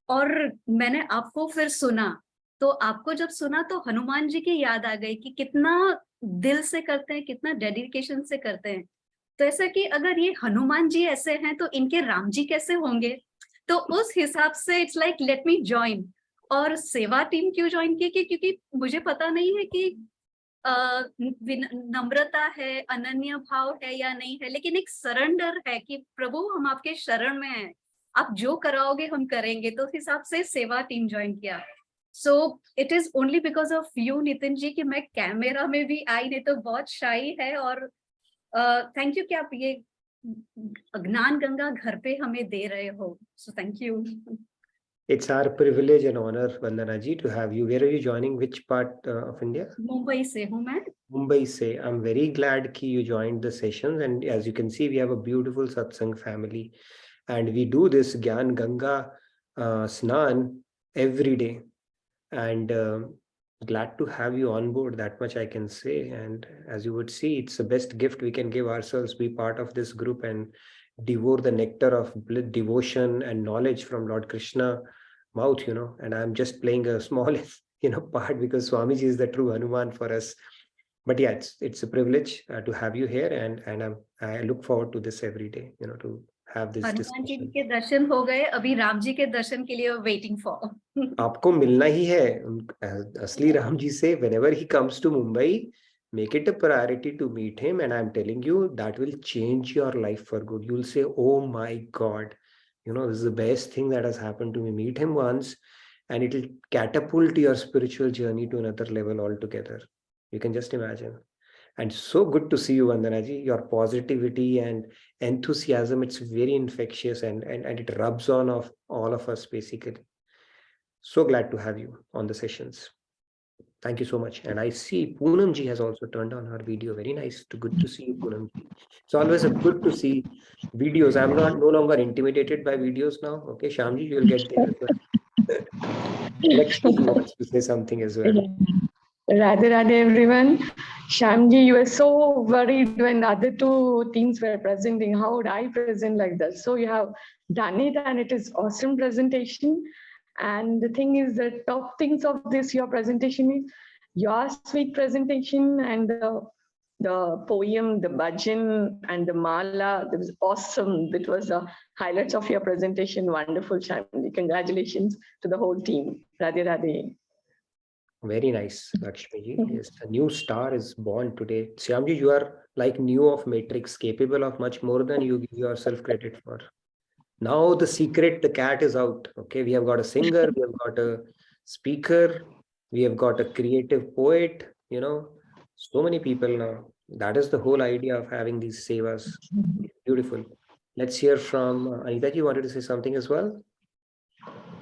और मैंने आपको फिर सुना, तो आपको जब सुना तो हनुमान जी की याद आ गई कि कितना दिल से करते हैं, कितना डेडिकेशन से करते हैं. तो ऐसा कि अगर ये हनुमान जी ऐसे हैं तो इनके राम जी कैसे होंगे. तो उस हिसाब से it's like let me join. और सेवा टीम क्यों ज्वाइन की? क्योंकि मुझे पता नहीं है कि नम्रता है, अनन्य भाव है या नहीं है, लेकिन एक सरेंडर है कि प्रभु हम आपके शरण में हैं, आप जो कराओगे हम करेंगे. तो उस हिसाब से सेवा टीम ज्वाइन किया. So it is only because of you Nitin ji कि मैं कैमरा में भी आई, नहीं तो बहुत शाई है. और थैंक यू कि आप ये ज्ञान गंगा घर पे हमें दे रहे हो. So thank you. It's our privilege and honor, Vandana ji, to have you. Where are you joining? Which part of India? Mumbai से हूँ मैं. Mumbai se. I'm very glad ki you joined the sessions, and as you can see, we have a beautiful satsang family, and we do this Gyan Ganga Snan every day, and glad to have you on board. That much I can say. And as you would see, it's the best gift we can give ourselves, be part of this group and devour the nectar of devotion and knowledge from Lord Krishna mouth, and I'm just playing a small part because Swamiji is the true Hanuman for us. But yeah, it's a privilege to have you here, and I look forward to this every day, to have this Hanuman ji discussion. के दर्शन हो गए, अभी राम जी के दर्शन के लिए waiting for. आपको मिलना ही है असली राम जी से. Whenever he comes to Mumbai, make it a priority to meet him, and I'm telling you that will change your life for good. You'll say, oh my God, this is the best thing that has happened to me. Meet him once and it'll catapult your spiritual journey to another level altogether. You can just imagine. And so good to see you, Vandana ji. Your positivity and enthusiasm, it's very infectious, and it rubs on of all of us basically. So glad to have you on the sessions. Thank you so much. And I see Poonam ji has also turned on her video. Very nice. Good to see you, Poonam ji. It's always good to see videos. I'm no longer intimidated by videos now. Okay, Shyamji, you will get there as well. Lakshmi ji wants to say something as well. Radhe Radhe everyone. Shyamji, you were so worried when the other two teams were presenting. How would I present like that? So you have done it, and it is awesome presentation. And the thing is, the top things of this your presentation is your sweet presentation, and the poem, the bhajan, and the mala. That was awesome. That was the highlights of your presentation. Wonderful, Shyamji. Congratulations to the whole team. Radhe Radhe. Very nice, Lakshmi ji. Yes, a new star is born today. Shyamji, you are like Neo of Matrix, capable of much more than you give yourself credit for. Now the secret, the cat is out. Okay, we have got a singer, we have got a speaker, we have got a creative poet, so many people now. That is the whole idea of having these sevas. Beautiful. Let's hear from Anita ji. Wanted to say something as well?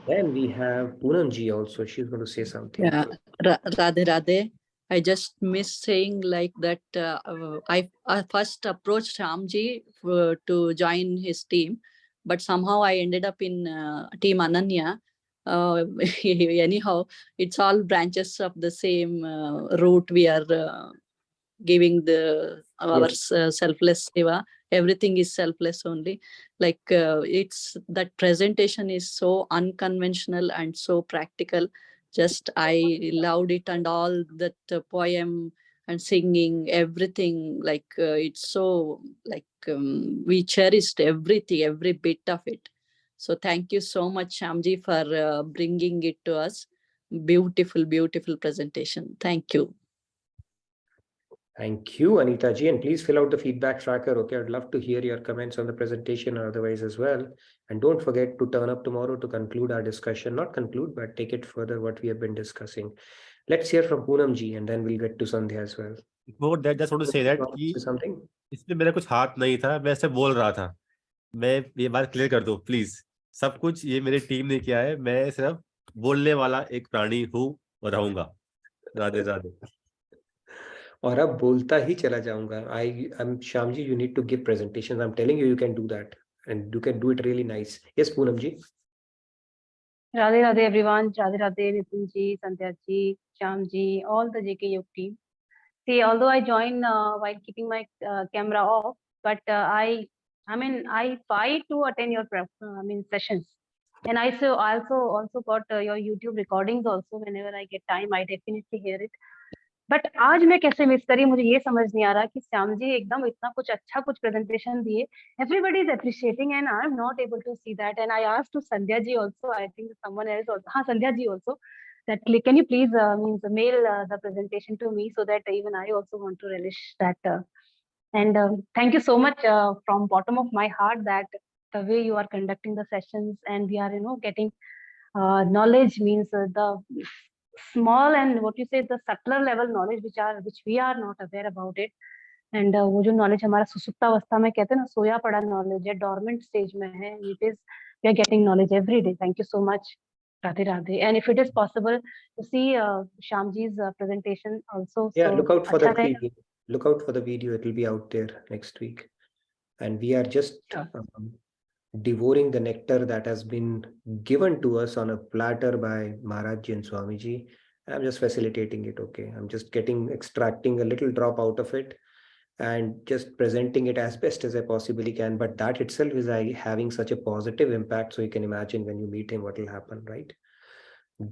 Then we have Poonam ji also. She's going to say something. Yeah, Radhe Radhe. I just missed saying like that. I first approached Ramji to join his team, but somehow I ended up in Team Ananya. Anyhow, it's all branches of the same route. We are giving our selfless seva. Everything is selfless only. Like it's that presentation is so unconventional and so practical. Just I loved it, and all that poem and singing, everything, like it's so like we cherished everything, every bit of it. So thank you so much, Shyamji, for bringing it to us. Beautiful, beautiful presentation. Thank you. Thank you, Anita ji, and please fill out the feedback tracker. Okay, I'd love to hear your comments on the presentation or otherwise as well. And don't forget to turn up tomorrow to conclude our discussion. Not conclude, but take it further what we have been discussing. Let's hear from Poonam ji, and then we'll get to Sandhya as well. Before that, just want to say that कि something. इसमें मेरा कुछ हाथ नहीं था, मैं ऐसे बोल रहा था. मैं ये बात क्लियर कर दूं प्लीज. सब कुछ ये मेरी टीम ने किया है. मैं सिर्फ बोलने वाला एक प्राणी हूँ और रहूंगा. राधे राधे. और अब बोलता ही चला जाऊंगा. I'm Shyam ji, you need to give presentations. I'm telling you, you can do that, and you can do it really nice. Yes, Poonam ji. Radhe Radhe everyone, Radhe Radhe Nitin ji, Sandhya ji, Shyam ji, all the JK Yog team. See, although I join while keeping my camera off, but I fight to attend your sessions, and I also got your YouTube recordings also. Whenever I get time, I definitely hear it. But आज मैं कैसे miss करी, मुझे ये समझ नहीं आ रहा कि श्याम जी एकदम इतना कुछ अच्छा कुछ प्रेजेंटेशन दिए. Everybody is appreciating and I am not able to see that. And I asked to Sandhya ji also, I think someone else also, हाँ Sandhya ji also, that can you please mail the presentation to me so that even I also want to relish that. And thank you so much from bottom of my heart that the way you are conducting the sessions and we are getting knowledge, means the small and what you say the subtler level knowledge which we are not aware about it. And वो जो knowledge हमारा सुसुप्तावस्था में कहते हैं ना, सोया पड़ा knowledge है, dormant stage में है, it is we are getting knowledge every day. Thank you so much. Radhe Radhe. And if it is possible to see Shyamji's presentation also. Yeah, so look out for अच्छा the रहेगा. video. Look out for the video. It will be out there next week. And we are just devouring the nectar that has been given to us on a platter by Maharaj Ji and Swami Ji. I'm just facilitating it, okay? I'm just extracting a little drop out of it and just presenting it as best as I possibly can. But that itself is having such a positive impact. So you can imagine when you meet him, what will happen, right?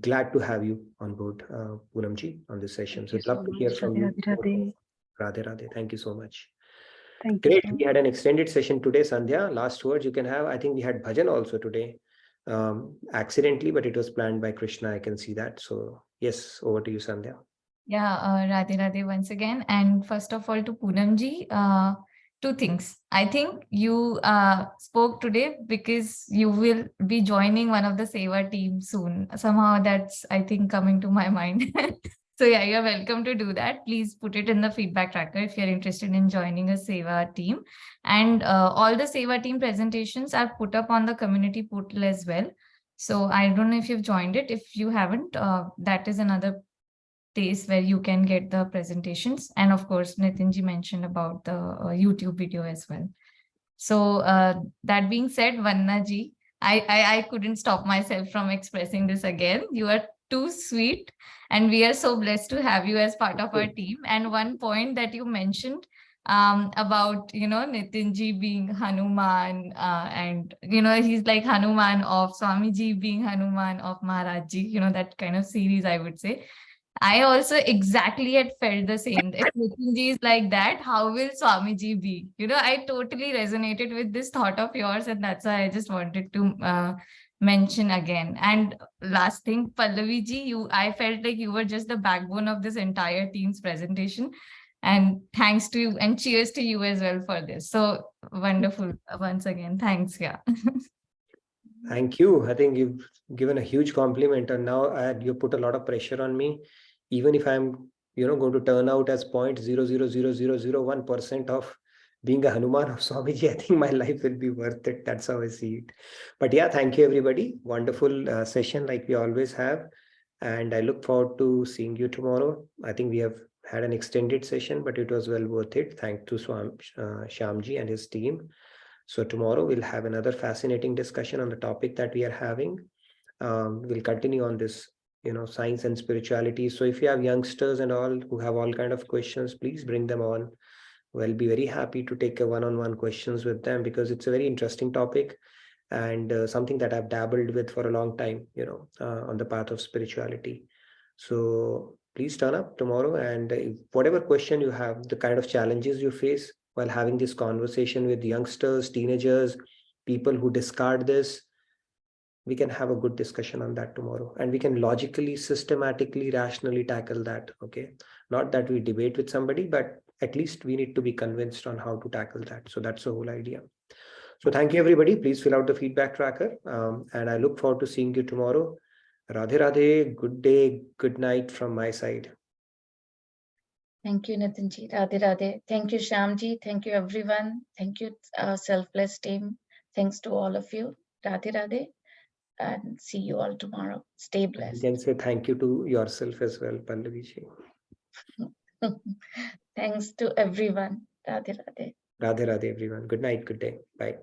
Glad to have you on board, Poonam Ji, on this session. So I'd love to hear from you. Radhe. Radhe Radhe. Thank you so much. Thank Great. you. We had an extended session today, Sandhya. Last words you can have. I think we had bhajan also today, accidentally, but it was planned by Krishna. I can see that. So yes, over to you, Sandhya. Yeah, Radhe Radhe once again. And first of all, to Poonam ji, two things. I think you spoke today because you will be joining one of the Seva team soon. Somehow that's, I think, coming to my mind. So yeah, you're welcome to do that. Please put it in the feedback tracker if you're interested in joining a Seva team. And all the Seva team presentations are put up on the community portal as well. So I don't know if you've joined it. If you haven't, that is another place where you can get the presentations. And of course, Nitinji mentioned about the YouTube video as well. So that being said, Vanna ji, I couldn't stop myself from expressing this again. You are too sweet and we are so blessed to have you as part of our team. And one point that you mentioned about, Nitinji being Hanuman and, he's like Hanuman of Swamiji being Hanuman of Maharaj ji, that kind of series, I would say. I also exactly had felt the same. If Nitinji is like that, how will Swamiji be? I totally resonated with this thought of yours, and that's why I just wanted to mention again. And last thing, Pallavi ji, I felt like you were just the backbone of this entire team's presentation. And thanks to you and cheers to you as well for this. So wonderful. Once again, thanks. Yeah. Thank you. I think you've given a huge compliment, and now you put a lot of pressure on me. Even if I'm, going to turn out as 0.000001% of being a Hanuman of Swamiji, I think my life will be worth it. That's how I see it. But yeah, thank you, everybody. Wonderful session like we always have. And I look forward to seeing you tomorrow. I think we have had an extended session, but it was well worth it. Thanks to Shyamji and his team. So tomorrow we'll have another fascinating discussion on the topic that we are having. We'll continue on this, science and spirituality. So if you have youngsters and all who have all kind of questions, please bring them on. We'll be very happy to take a one-on-one questions with them because it's a very interesting topic and something that I've dabbled with for a long time, on the path of spirituality. So please turn up tomorrow and whatever question you have, the kind of challenges you face while having this conversation with youngsters, teenagers, people who discard this, we can have a good discussion on that tomorrow. And we can logically, systematically, rationally tackle that, okay? Not that we debate with somebody, but at least we need to be convinced on how to tackle that. So that's the whole idea. So thank you, everybody. Please fill out the feedback tracker. And I look forward to seeing you tomorrow. Radhe Radhe, good day, good night from my side. Thank you, Nitinji. Radhe Radhe. Thank you, Shyamji. Thank you, everyone. Thank you, Selfless team. Thanks to all of you. Radhe Radhe. And see you all tomorrow. Stay You blessed. can say thank you to yourself as well, Pallavi. Thanks to everyone. Radhe Radhe. Radhe Radhe, everyone. Good night, good day. Bye.